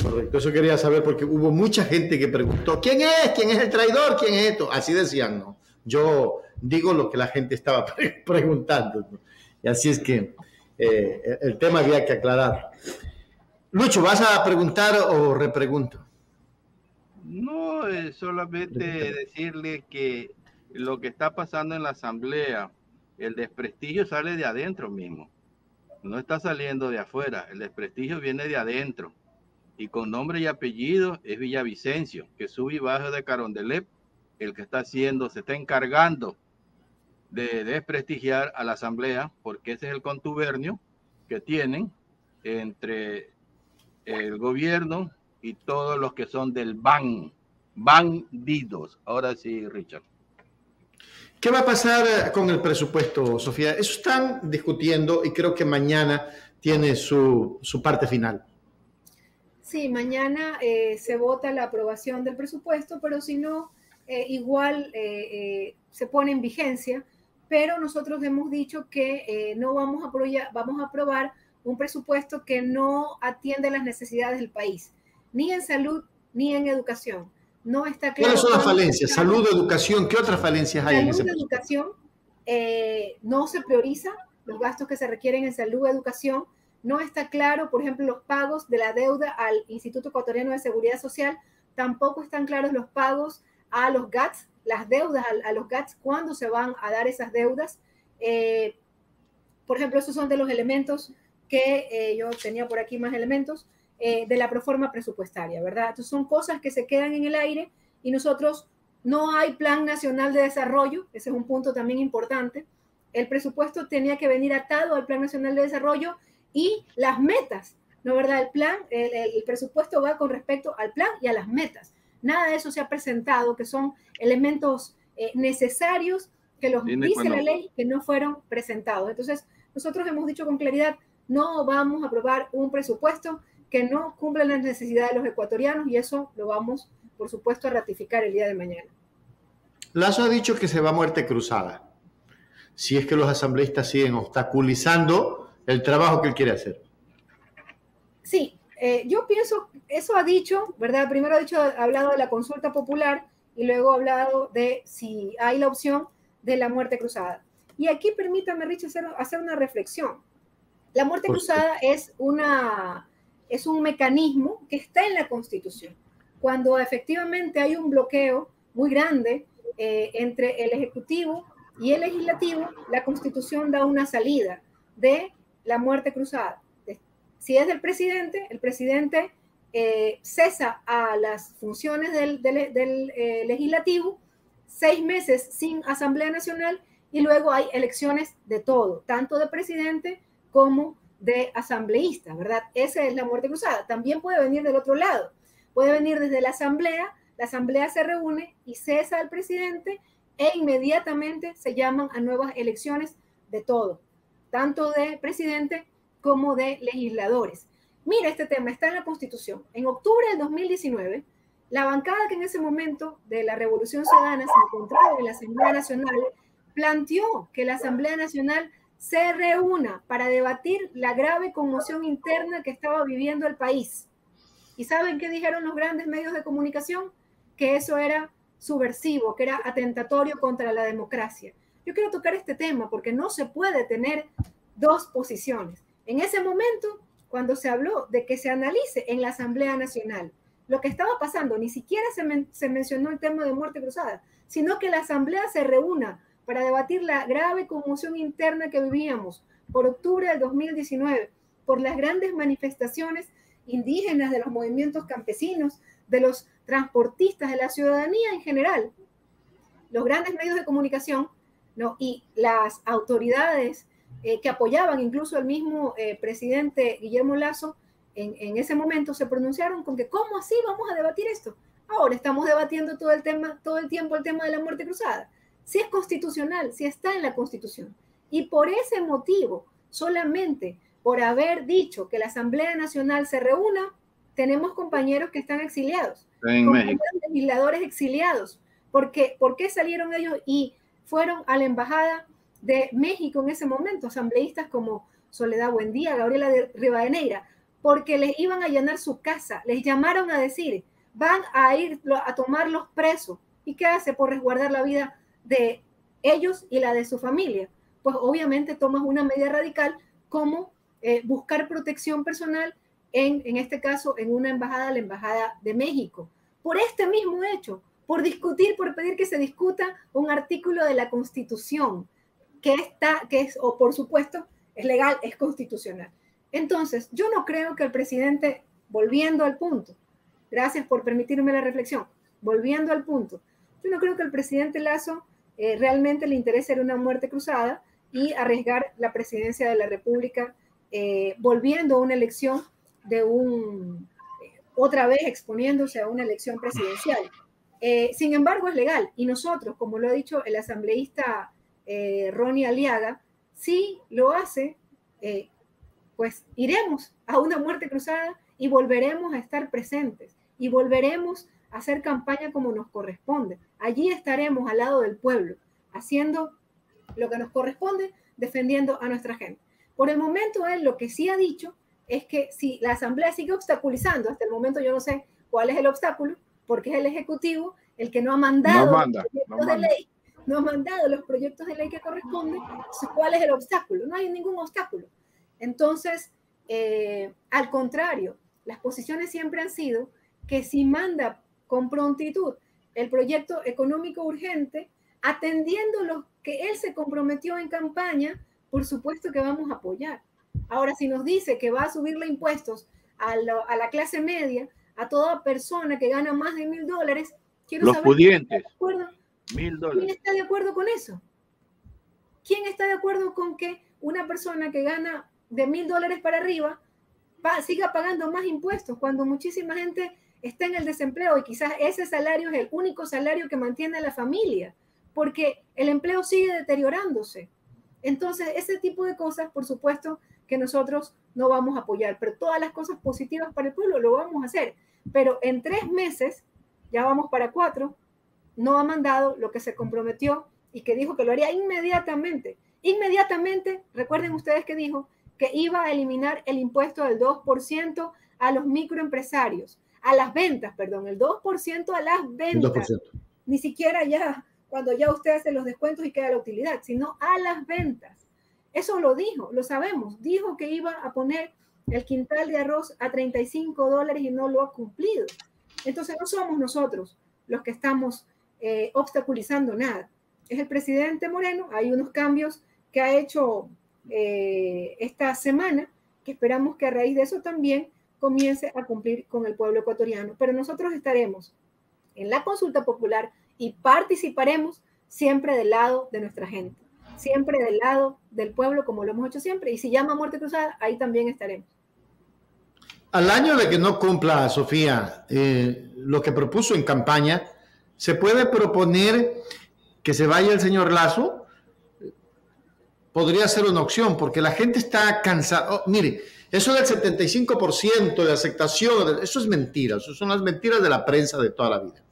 Correcto, eso quería saber porque hubo mucha gente que preguntó, ¿quién es? ¿Quién es el traidor? ¿Quién es esto? Así decían, ¿no? Yo digo lo que la gente estaba preguntando, ¿no? Y así es que el tema había que aclarar. Lucho, ¿vas a preguntar o repregunto? No, solamente decirle que lo que está pasando en la asamblea, el desprestigio sale de adentro mismo, no está saliendo de afuera, el desprestigio viene de adentro, y con nombre y apellido es Villavicencio, que sube y baja de Carondelet, el que se está encargando de desprestigiar a la asamblea, porque ese es el contubernio que tienen entre el gobierno y todos los que son del bandidos. Ahora sí, Richard. ¿Qué va a pasar con el presupuesto, Sofía? Eso están discutiendo y creo que mañana tiene su parte final. Sí, mañana se vota la aprobación del presupuesto, pero si no, igual se pone en vigencia, pero nosotros hemos dicho que no vamos a aprobar un presupuesto que no atiende las necesidades del país, ni en salud ni en educación. No está claro. ¿Cuáles son las falencias? Salud, educación, ¿qué otras falencias hay en ese presupuesto? Salud, educación, no se prioriza los gastos que se requieren en salud, educación. No está claro, por ejemplo, los pagos de la deuda al Instituto Ecuatoriano de Seguridad Social. Tampoco están claros los pagos a los GATS, las deudas a los GATS, cuándo se van a dar esas deudas. Por ejemplo, esos son de los elementos que yo tenía por aquí más elementos de la proforma presupuestaria, ¿verdad? Entonces son cosas que se quedan en el aire y nosotros no hay plan nacional de desarrollo, ese es un punto también importante. El presupuesto tenía que venir atado al plan nacional de desarrollo y las metas, ¿no, verdad? El presupuesto va con respecto al plan y a las metas. Nada de eso se ha presentado, que son elementos necesarios que los dice la ley que no fueron presentados. Entonces, nosotros hemos dicho con claridad, no vamos a aprobar un presupuesto que no cumpla las necesidades de los ecuatorianos y eso lo vamos, por supuesto, a ratificar el día de mañana. Lazo ha dicho que se va a muerte cruzada, si es que los asambleístas siguen obstaculizando el trabajo que él quiere hacer. Sí, yo pienso, eso ha dicho, ¿verdad? Primero ha hablado de la consulta popular y luego ha hablado de si hay la opción de la muerte cruzada. Y aquí permítame, Rich, hacer una reflexión. La muerte cruzada es un mecanismo que está en la Constitución. Cuando efectivamente hay un bloqueo muy grande entre el Ejecutivo y el Legislativo, la Constitución da una salida de la muerte cruzada. Si es del presidente, el presidente cesa a las funciones del Legislativo, 6 meses sin Asamblea Nacional y luego hay elecciones de todo, tanto de presidente como de asambleísta, ¿verdad? Esa es la muerte cruzada. También puede venir del otro lado. Puede venir desde la asamblea se reúne y cesa al presidente e inmediatamente se llaman a nuevas elecciones de todo, tanto de presidente como de legisladores. Mira, este tema está en la Constitución. En octubre del 2019, la bancada que en ese momento de la Revolución Ciudadana se encontraba en la Asamblea Nacional planteó que la Asamblea Nacional se reúna para debatir la grave conmoción interna que estaba viviendo el país. ¿Y saben qué dijeron los grandes medios de comunicación? Que eso era subversivo, que era atentatorio contra la democracia. Yo quiero tocar este tema porque no se puede tener dos posiciones. En ese momento, cuando se habló de que se analice en la Asamblea Nacional lo que estaba pasando, ni siquiera se mencionó el tema de muerte cruzada, sino que la Asamblea se reúna para debatir la grave conmoción interna que vivíamos por octubre del 2019, por las grandes manifestaciones indígenas, de los movimientos campesinos, de los transportistas, de la ciudadanía en general. Los grandes medios de comunicación, ¿no? Y las autoridades que apoyaban, incluso el mismo presidente Guillermo Lasso, en ese momento se pronunciaron con que ¿cómo así vamos a debatir esto? Ahora estamos debatiendo todo el tiempo el tema de la muerte cruzada. Si es constitucional, si está en la Constitución. Y por ese motivo, solamente por haber dicho que la Asamblea Nacional se reúna, tenemos compañeros que están exiliados, compañeros legisladores exiliados. ¿Por qué salieron ellos y fueron a la Embajada de México en ese momento? Asambleístas como Soledad Buendía, Gabriela de Rivadeneira, porque les iban a allanar su casa, les llamaron a decir, van a ir a tomarlos presos. ¿Y qué hace por resguardar la vida de ellos y la de su familia? Pues obviamente tomas una medida radical como buscar protección personal, en este caso en una embajada, la Embajada de México. Por este mismo hecho, por pedir que se discuta un artículo de la Constitución, o por supuesto, es legal, es constitucional. Entonces, yo no creo que el presidente, volviendo al punto, gracias por permitirme la reflexión, volviendo al punto, yo no creo que el presidente Lasso realmente le interese una muerte cruzada y arriesgar la presidencia de la República, volviendo a una elección otra vez exponiéndose a una elección presidencial. Sin embargo, es legal, y nosotros, como lo ha dicho el asambleísta Ronnie Aliaga, si lo hace, pues iremos a una muerte cruzada y volveremos a estar presentes y volveremos a hacer campaña como nos corresponde. Allí estaremos al lado del pueblo, haciendo lo que nos corresponde, defendiendo a nuestra gente. Por el momento, él lo que sí ha dicho es que si la Asamblea sigue obstaculizando, hasta el momento yo no sé cuál es el obstáculo, porque es el Ejecutivo el que no ha mandado no ha mandado los proyectos de ley que corresponden. ¿Cuál es el obstáculo? No hay ningún obstáculo. Entonces, al contrario, las posiciones siempre han sido que si manda con prontitud el proyecto económico urgente, atendiendo lo que él se comprometió en campaña, por supuesto que vamos a apoyar. Ahora, si nos dice que va a subirle impuestos a la clase media, a toda persona que gana más de $1,000, quiero los saber pudientes. $1,000. ¿Quién está de acuerdo con eso? ¿Quién está de acuerdo con que una persona que gana de $1,000 para arriba siga pagando más impuestos cuando muchísima gente está en el desempleo y quizás ese salario es el único salario que mantiene a la familia, porque el empleo sigue deteriorándose? Entonces, ese tipo de cosas, por supuesto, que nosotros no vamos a apoyar, pero todas las cosas positivas para el pueblo lo vamos a hacer. Pero en 3 meses, ya vamos para 4, no ha mandado lo que se comprometió y que dijo que lo haría inmediatamente. Inmediatamente, recuerden ustedes que dijo que iba a eliminar el impuesto del 2% a los microempresarios, a las ventas, perdón, el 2% a las ventas. 2%. Ni siquiera ya cuando ya usted hace los descuentos y queda la utilidad, sino a las ventas. Eso lo dijo, lo sabemos. Dijo que iba a poner el quintal de arroz a $35 y no lo ha cumplido. Entonces no somos nosotros los que estamos obstaculizando nada. Es el presidente Moreno. Hay unos cambios que ha hecho esta semana que esperamos que a raíz de eso también comience a cumplir con el pueblo ecuatoriano. Pero nosotros estaremos en la consulta popular y participaremos siempre del lado de nuestra gente, siempre del lado del pueblo, como lo hemos hecho siempre. Y si llama muerte cruzada, ahí también estaremos. Al año de que no cumpla, Sofía, lo que propuso en campaña, ¿se puede proponer que se vaya el señor Lasso? Podría ser una opción, porque la gente está cansada. Oh, mire, eso del 75% de aceptación, eso es mentira. Eso son las mentiras de la prensa de toda la vida.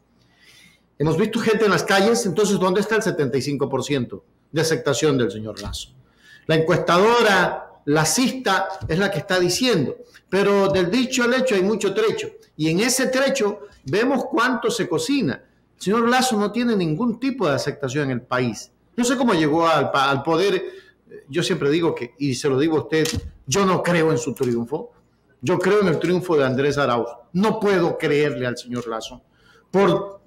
Hemos visto gente en las calles, entonces, ¿dónde está el 75% de aceptación del señor Lasso? La encuestadora la cista es la que está diciendo, pero del dicho al hecho hay mucho trecho, y en ese trecho vemos cuánto se cocina. El señor Lasso no tiene ningún tipo de aceptación en el país. No sé cómo llegó al poder. Yo siempre digo que, y se lo digo a usted, yo no creo en su triunfo. Yo creo en el triunfo de Andrés Arauz. No puedo creerle al señor Lasso. Por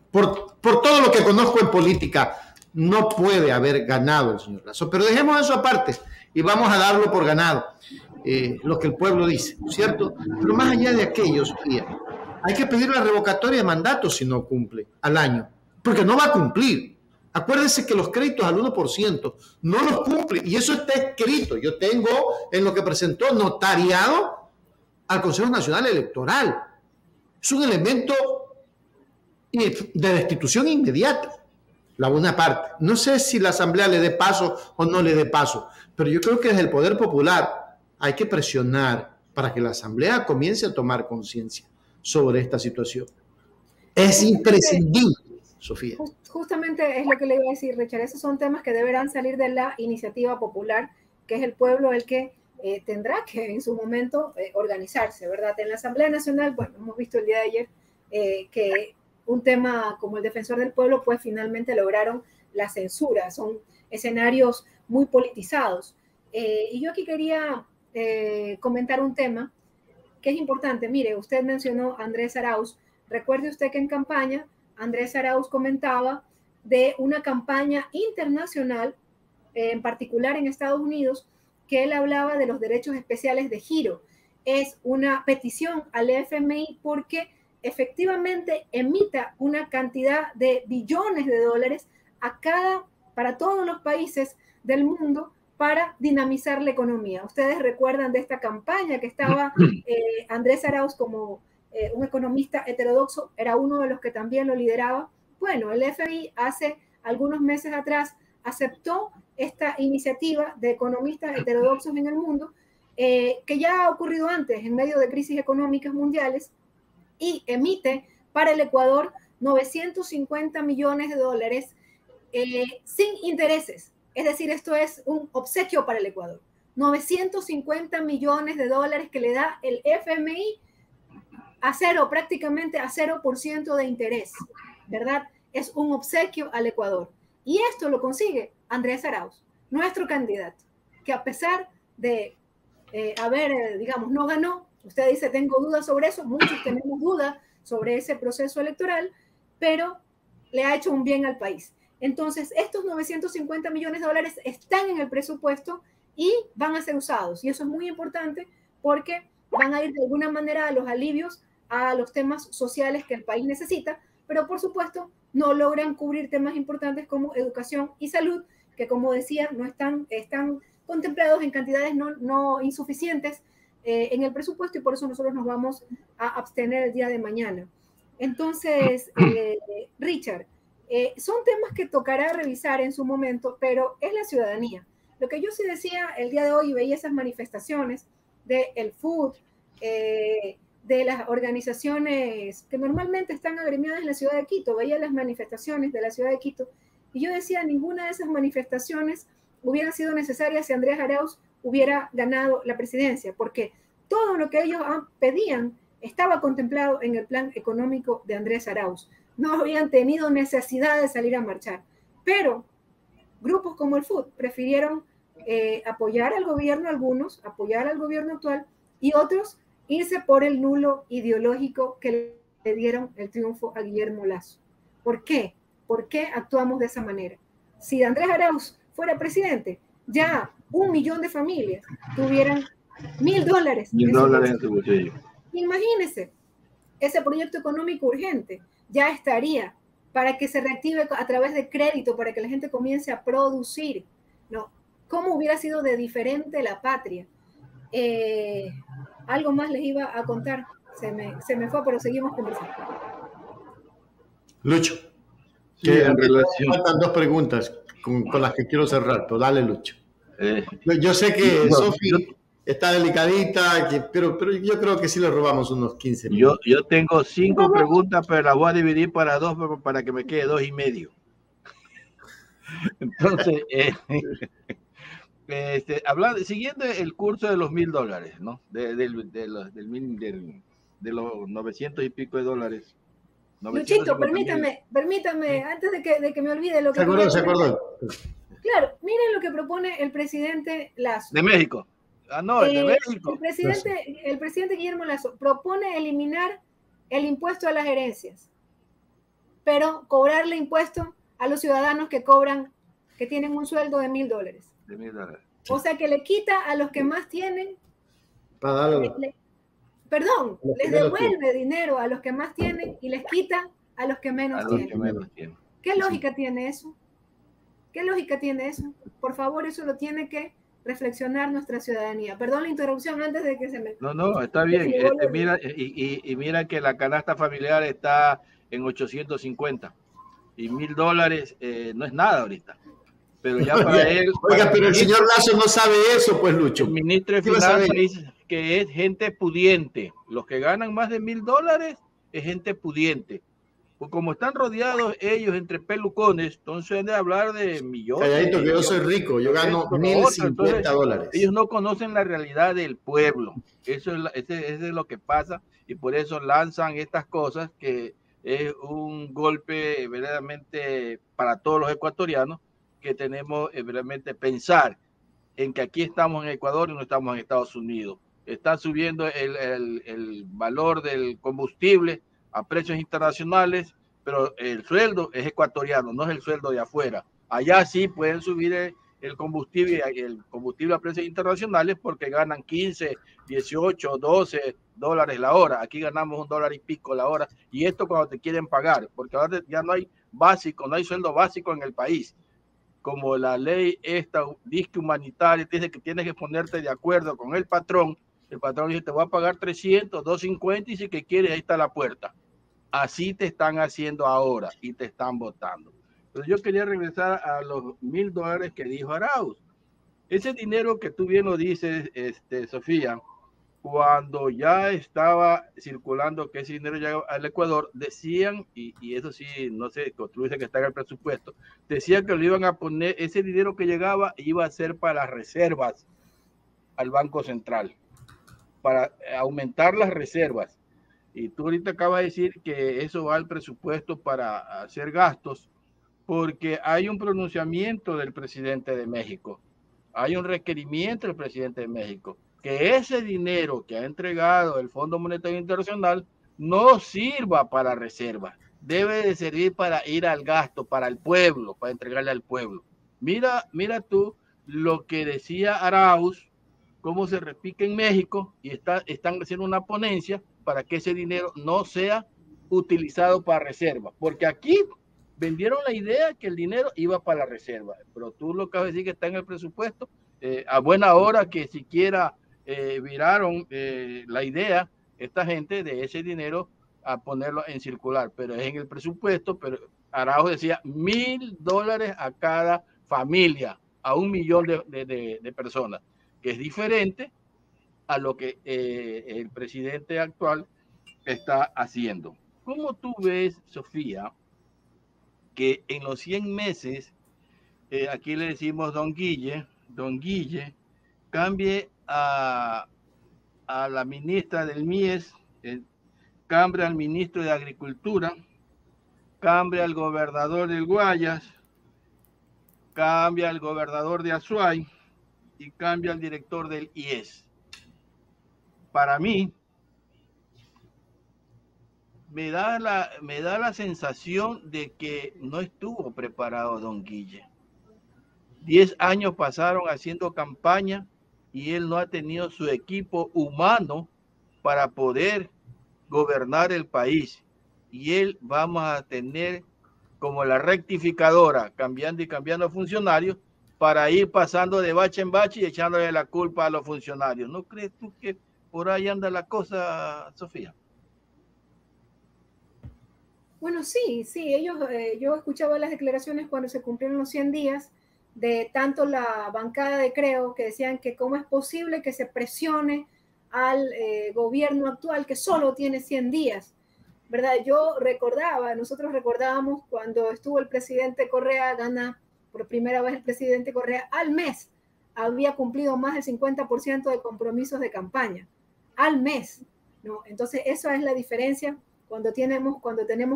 todo lo que conozco en política, no puede haber ganado el señor Lasso. Pero dejemos eso aparte y vamos a darlo por ganado, lo que el pueblo dice, ¿cierto? Pero más allá de aquello, Sofía, hay que pedir la revocatoria de mandato si no cumple al año, porque no va a cumplir. Acuérdense que los créditos al 1% no los cumple, y eso está escrito. Yo tengo en lo que presentó notariado al Consejo Nacional Electoral. Es un elemento de destitución inmediata, la buena parte. No sé si la Asamblea le dé paso o no le dé paso, pero yo creo que desde el Poder Popular hay que presionar para que la Asamblea comience a tomar conciencia sobre esta situación. Es imprescindible, Sofía. Justamente es lo que le iba a decir, Richard. Esos son temas que deberán salir de la iniciativa popular, que es el pueblo el que tendrá que en su momento organizarse, ¿verdad? En la Asamblea Nacional, bueno, hemos visto el día de ayer que un tema como el defensor del pueblo, pues finalmente lograron la censura. Son escenarios muy politizados. Y yo aquí quería comentar un tema que es importante. Mire, usted mencionó a Andrés Arauz. Recuerde usted que en campaña Andrés Arauz comentaba de una campaña internacional, en particular en Estados Unidos, que él hablaba de los derechos especiales de giro. Es una petición al FMI porque efectivamente emita una cantidad de billones de dólares para todos los países del mundo para dinamizar la economía. Ustedes recuerdan de esta campaña que estaba Andrés Arauz como un economista heterodoxo, era uno de los que también lo lideraba. Bueno, el FMI hace algunos meses atrás aceptó esta iniciativa de economistas heterodoxos en el mundo, que ya ha ocurrido antes en medio de crisis económicas mundiales, y emite para el Ecuador 950 millones de dólares sin intereses. Es decir, esto es un obsequio para el Ecuador. 950 millones de dólares que le da el FMI a cero, prácticamente a 0% de interés, ¿verdad? Es un obsequio al Ecuador. Y esto lo consigue Andrés Arauz, nuestro candidato, que a pesar de digamos, no ganó. Usted dice, tengo dudas sobre eso, muchos tenemos dudas sobre ese proceso electoral, pero le ha hecho un bien al país. Entonces, estos 950 millones de dólares están en el presupuesto y van a ser usados. Y eso es muy importante porque van a ir de alguna manera a los alivios, a los temas sociales que el país necesita, pero por supuesto no logran cubrir temas importantes como educación y salud, que como decía, no están contemplados en cantidades no insuficientes en el presupuesto, y por eso nosotros nos vamos a abstener el día de mañana. Entonces, Richard, son temas que tocará revisar en su momento, pero es la ciudadanía. Lo que yo sí decía el día de hoy, veía esas manifestaciones del FUD, de las organizaciones que normalmente están agremiadas en la ciudad de Quito, veía las manifestaciones de la ciudad de Quito, y yo decía, ninguna de esas manifestaciones hubiera sido necesaria si Andrés Arauz hubiera ganado la presidencia, porque todo lo que ellos pedían estaba contemplado en el plan económico de Andrés Arauz. No habían tenido necesidad de salir a marchar, pero grupos como el FUD prefirieron apoyar al gobierno, algunos apoyar al gobierno actual, y otros irse por el nulo ideológico que le dieron el triunfo a Guillermo Lasso. ¿Por qué? ¿Por qué actuamos de esa manera? Si Andrés Arauz fuera presidente, ya 1 millón de familias tuvieran $1,000 en su bolsillo. Imagínense, ese proyecto económico urgente ya estaría para que se reactive a través de crédito, para que la gente comience a producir. ¿No? ¿Cómo hubiera sido de diferente la patria? Algo más les iba a contar, se me fue, pero seguimos conversando. Lucho, sí, en relación... faltan 2 preguntas con las que quiero cerrar, pero dale, Lucho. Yo sé que Sofi está delicadita, pero yo creo que sí le robamos unos 15 minutos. Yo tengo 5 preguntas, pero las voy a dividir para 2 para que me quede 2 y medio. Entonces, Siguiendo el curso de los $1,000, ¿no? De los 900 y pico de dólares. Luchito, permítame, antes de que me olvide lo que... Se acordó. Claro, miren lo que propone el presidente Lasso. De México. No, de México. El presidente Guillermo Lasso propone eliminar el impuesto a las herencias, pero cobrarle impuesto a los ciudadanos que tienen un sueldo de $1,000. De $1,000. O sea que le quita a los que más tienen, les devuelve dinero a los que más tienen y les quita a los que menos tienen. ¿Qué lógica tiene eso? ¿Qué lógica tiene eso? Por favor, eso lo tiene que reflexionar nuestra ciudadanía. Perdón la interrupción antes de que se me... No, está bien. Mira que la canasta familiar está en 850 y $1,000 no es nada ahorita. Pero ya para él... Oiga, pero el señor Lasso no sabe eso, pues, Lucho. El ministro de Finanzas dice que es gente pudiente. Los que ganan más de $1,000 es gente pudiente. Pues como están rodeados ellos entre pelucones, entonces han de hablar de millones. Calladito, que yo soy rico, yo gano $1,050. Ellos no conocen la realidad del pueblo. Eso es lo que pasa y por eso lanzan estas cosas que es un golpe verdaderamente para todos los ecuatorianos que tenemos verdaderamente pensar en que aquí estamos en Ecuador y no estamos en Estados Unidos. Está subiendo el valor del combustible a precios internacionales, pero el sueldo es ecuatoriano, no es el sueldo de afuera. Allá sí pueden subir el combustible a precios internacionales porque ganan 15, 18, $12 la hora. Aquí ganamos $1 y pico la hora. Y esto cuando te quieren pagar, porque ahora ya no hay sueldo básico en el país. Como la ley esta disque humanitaria dice que tienes que ponerte de acuerdo con el patrón dice te voy a pagar 300, 250 y si que quieres ahí está la puerta. Así te están haciendo ahora y te están votando. Pero yo quería regresar a los $1,000 que dijo Arauz. Ese dinero que tú bien lo dices, Sofía, cuando ya estaba circulando que ese dinero llegaba al Ecuador, decían, y eso sí, no sé, tú dices que está en el presupuesto, decían que lo iban a poner, ese dinero que llegaba iba a ser para las reservas al Banco Central, para aumentar las reservas. Y tú ahorita acabas de decir que eso va al presupuesto para hacer gastos, porque hay un pronunciamiento del presidente de México, hay un requerimiento del presidente de México, que ese dinero que ha entregado el Fondo Monetario Internacional no sirva para reservas, debe de servir para ir al gasto, para el pueblo, para entregarle al pueblo. Mira tú lo que decía Arauz, cómo se repique en México y están haciendo una ponencia para que ese dinero no sea utilizado para reserva, porque aquí vendieron la idea que el dinero iba para la reserva, pero tú lo que vas a decir que está en el presupuesto, a buena hora que siquiera viraron la idea esta gente de ese dinero a ponerlo en circular, pero es en el presupuesto. Pero Arauz decía $1,000 a cada familia, a 1 millón de personas, que es diferente a lo que el presidente actual está haciendo. ¿Cómo tú ves, Sofía, que en los 100 meses, aquí le decimos don Guille, cambie a la ministra del MIES, cambia al ministro de Agricultura, cambia al gobernador del Guayas, cambia al gobernador de Azuay y cambia al director del IES? Para mí, me da la sensación de que no estuvo preparado don Guille. 10 años pasaron haciendo campaña y él no ha tenido su equipo humano para poder gobernar el país. Y él vamos a tener como la rectificadora, cambiando y cambiando funcionarios para ir pasando de bache en bache y echándole la culpa a los funcionarios. ¿No crees tú que por ahí anda la cosa, Sofía? Bueno, sí, yo escuchaba las declaraciones cuando se cumplieron los 100 días de tanto la bancada de Creo, que decían que cómo es posible que se presione al gobierno actual que solo tiene 100 días, ¿verdad? Nosotros recordábamos cuando estuvo el presidente Correa, gana por primera vez el presidente Correa al mes había cumplido más del 50% de compromisos de campaña al mes, ¿no? Entonces, esa es la diferencia cuando tenemos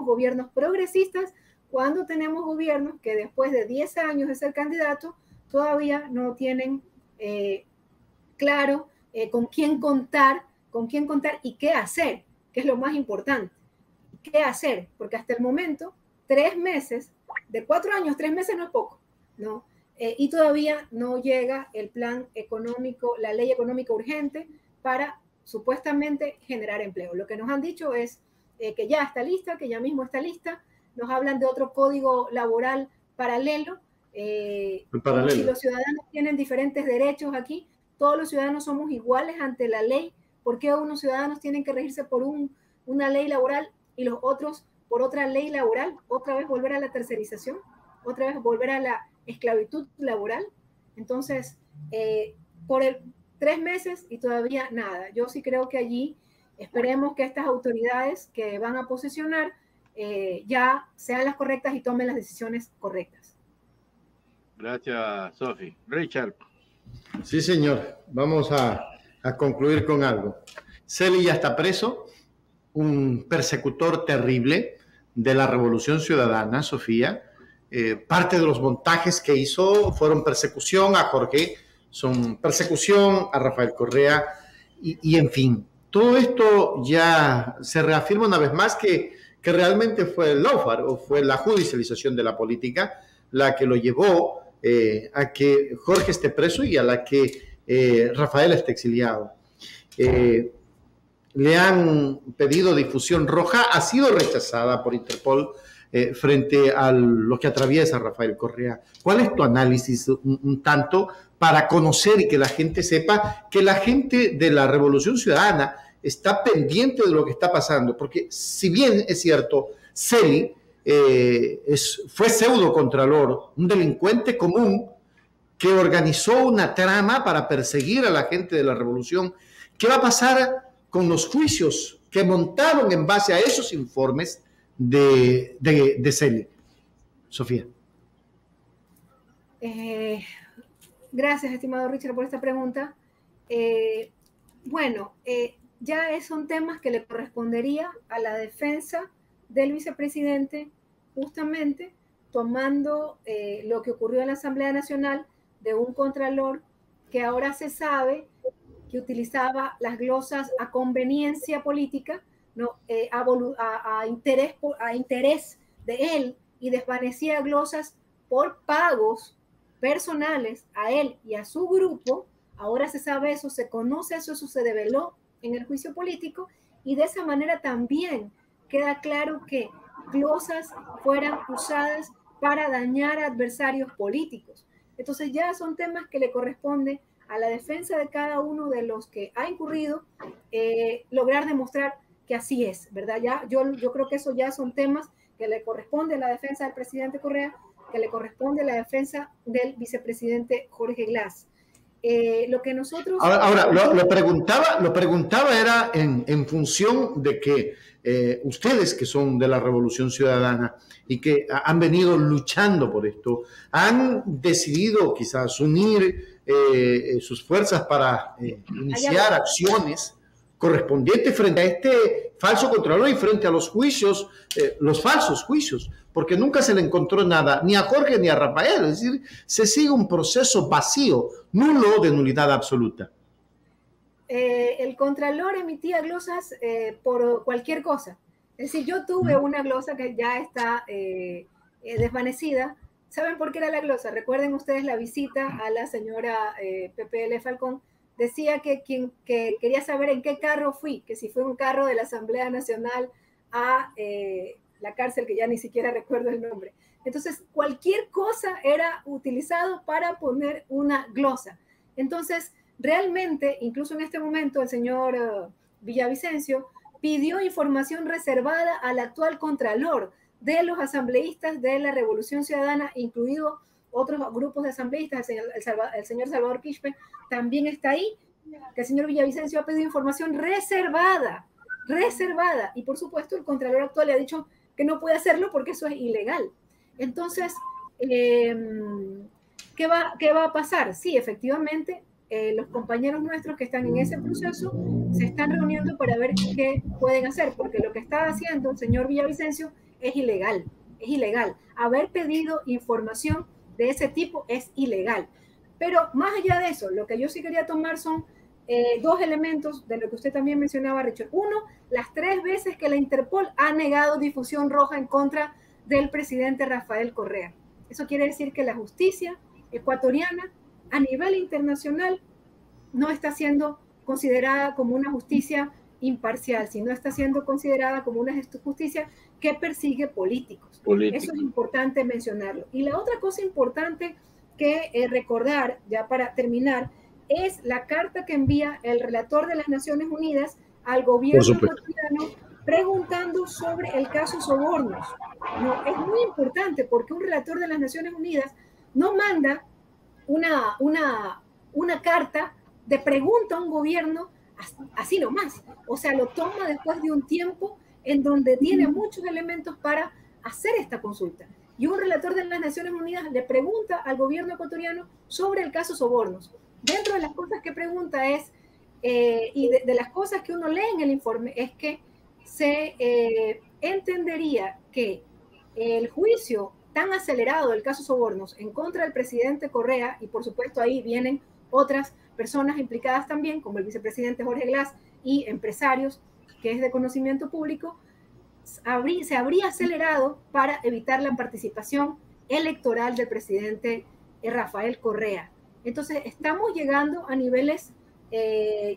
gobiernos progresistas, cuando tenemos gobiernos que después de 10 años de ser candidato todavía no tienen claro con quién contar y qué hacer, que es lo más importante. ¿Qué hacer? Porque hasta el momento, 3 meses, de 4 años, 3 meses no es poco, ¿no? Y todavía no llega el plan económico, la ley económica urgente para supuestamente generar empleo. Lo que nos han dicho es que ya está lista, que ya mismo está lista. Nos hablan de otro código laboral paralelo. Como si los ciudadanos tienen diferentes derechos aquí. Todos los ciudadanos somos iguales ante la ley. ¿Por qué unos ciudadanos tienen que regirse por una ley laboral y los otros por otra ley laboral? Otra vez volver a la tercerización, otra vez volver a la esclavitud laboral. Entonces, por 3 meses y todavía nada. Yo sí creo que allí esperemos que estas autoridades que van a posesionar ya sean las correctas y tomen las decisiones correctas. Gracias, Sofi. Richard. Sí, señor. Vamos a concluir con algo. Celi ya está preso, un persecutor terrible de la Revolución Ciudadana, Sofía. Parte de los montajes que hizo fueron persecución a Jorge, son persecución a Rafael Correa y en fin, todo esto ya se reafirma una vez más que realmente fue el lawfare o fue la judicialización de la política la que lo llevó a que Jorge esté preso y a la que Rafael esté exiliado. Le han pedido difusión roja, ha sido rechazada por Interpol frente a lo que atraviesa Rafael Correa. ¿Cuál es tu análisis un tanto para conocer y que la gente sepa que la gente de la Revolución Ciudadana está pendiente de lo que está pasando? Porque si bien es cierto, Celi fue pseudo-contralor, un delincuente común que organizó una trama para perseguir a la gente de la Revolución, ¿qué va a pasar con los juicios que montaron en base a esos informes de Celi? Sofía. Gracias, estimado Richard, por esta pregunta. Ya son temas que le correspondería a la defensa del vicepresidente, justamente tomando lo que ocurrió en la Asamblea Nacional de un contralor que ahora se sabe que utilizaba las glosas a conveniencia política, ¿no? a interés de él, y desvanecía glosas por pagos personales a él y a su grupo. Ahora se sabe eso, se conoce eso se develó en el juicio político, y de esa manera también queda claro que glosas fueran usadas para dañar a adversarios políticos. Entonces ya son temas que le corresponde a la defensa de cada uno de los que ha incurrido lograr demostrar que así es, ¿verdad? Ya, yo creo que eso ya son temas que le corresponde a la defensa del presidente Correa, que le corresponde a la defensa del vicepresidente Jorge Glass. Lo que nosotros... Ahora lo preguntaba era en función de que ustedes que son de la Revolución Ciudadana y que han venido luchando por esto, han decidido quizás unir sus fuerzas para iniciar acciones correspondientes frente a este falso contralor y frente a los juicios, los falsos juicios, porque nunca se le encontró nada, ni a Jorge ni a Rafael. Es decir, se sigue un proceso vacío, nulo, de nulidad absoluta. El contralor emitía glosas por cualquier cosa. Es decir, yo tuve una glosa que ya está desvanecida. ¿Saben por qué era la glosa? Recuerden ustedes la visita a la señora PPL Falcón. Decía que quería saber en qué carro fui, que si fue un carro de la Asamblea Nacional a la cárcel, que ya ni siquiera recuerdo el nombre. Entonces, cualquier cosa era utilizado para poner una glosa. Entonces, realmente, incluso en este momento, el señor Villavicencio pidió información reservada al actual contralor de los asambleístas de la Revolución Ciudadana, incluido otros grupos de asambleístas. El señor Salvador Quispe también está ahí, que el señor Villavicencio ha pedido información reservada, y por supuesto el contralor actual le ha dicho que no puede hacerlo porque eso es ilegal. Entonces, ¿qué va a pasar? Sí, efectivamente, los compañeros nuestros que están en ese proceso se están reuniendo para ver qué pueden hacer, porque lo que está haciendo el señor Villavicencio es ilegal, es ilegal. Haber pedido información de ese tipo es ilegal. Pero más allá de eso, lo que yo sí quería tomar son dos elementos de lo que usted también mencionaba, Richard. Uno, las 3 veces que la Interpol ha negado difusión roja en contra del presidente Rafael Correa. Eso quiere decir que la justicia ecuatoriana a nivel internacional no está siendo considerada como una justicia imparcial, sino está siendo considerada como una justicia que persigue políticos. Eso es importante mencionarlo. Y la otra cosa importante que recordar, ya para terminar, es la carta que envía el relator de las Naciones Unidas al gobierno ecuatoriano preguntando sobre el caso Sobornos. No, es muy importante porque un relator de las Naciones Unidas no manda una carta de pregunta a un gobierno así nomás. O sea, lo toma después de un tiempo en donde tiene muchos elementos para hacer esta consulta. Y un relator de las Naciones Unidas le pregunta al gobierno ecuatoriano sobre el caso Sobornos. Dentro de las cosas que pregunta es, y de las cosas que uno lee en el informe, es que se entendería que el juicio tan acelerado del caso Sobornos en contra del presidente Correa, y por supuesto ahí vienen otras personas implicadas también, como el vicepresidente Jorge Glass y empresarios, que es de conocimiento público, se habría acelerado para evitar la participación electoral del presidente Rafael Correa. Entonces, estamos llegando a niveles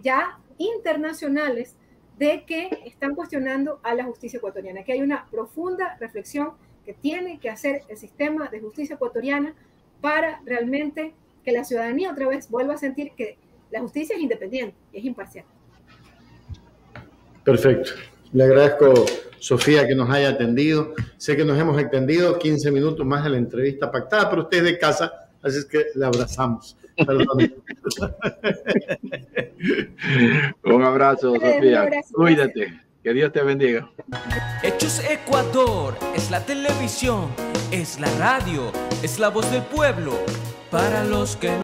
ya internacionales de que están cuestionando a la justicia ecuatoriana, que hay una profunda reflexión que tiene que hacer el sistema de justicia ecuatoriana para realmente que la ciudadanía otra vez vuelva a sentir que la justicia es independiente, es imparcial. Perfecto. Le agradezco, Sofía, que nos haya atendido. Sé que nos hemos extendido 15 minutos más de la entrevista pactada, pero usted es de casa, así es que le abrazamos. Perdón. Un abrazo, Sofía. Cuídate. Que Dios te bendiga. Hechos Ecuador es la televisión, es la radio, es la voz del pueblo. Para los que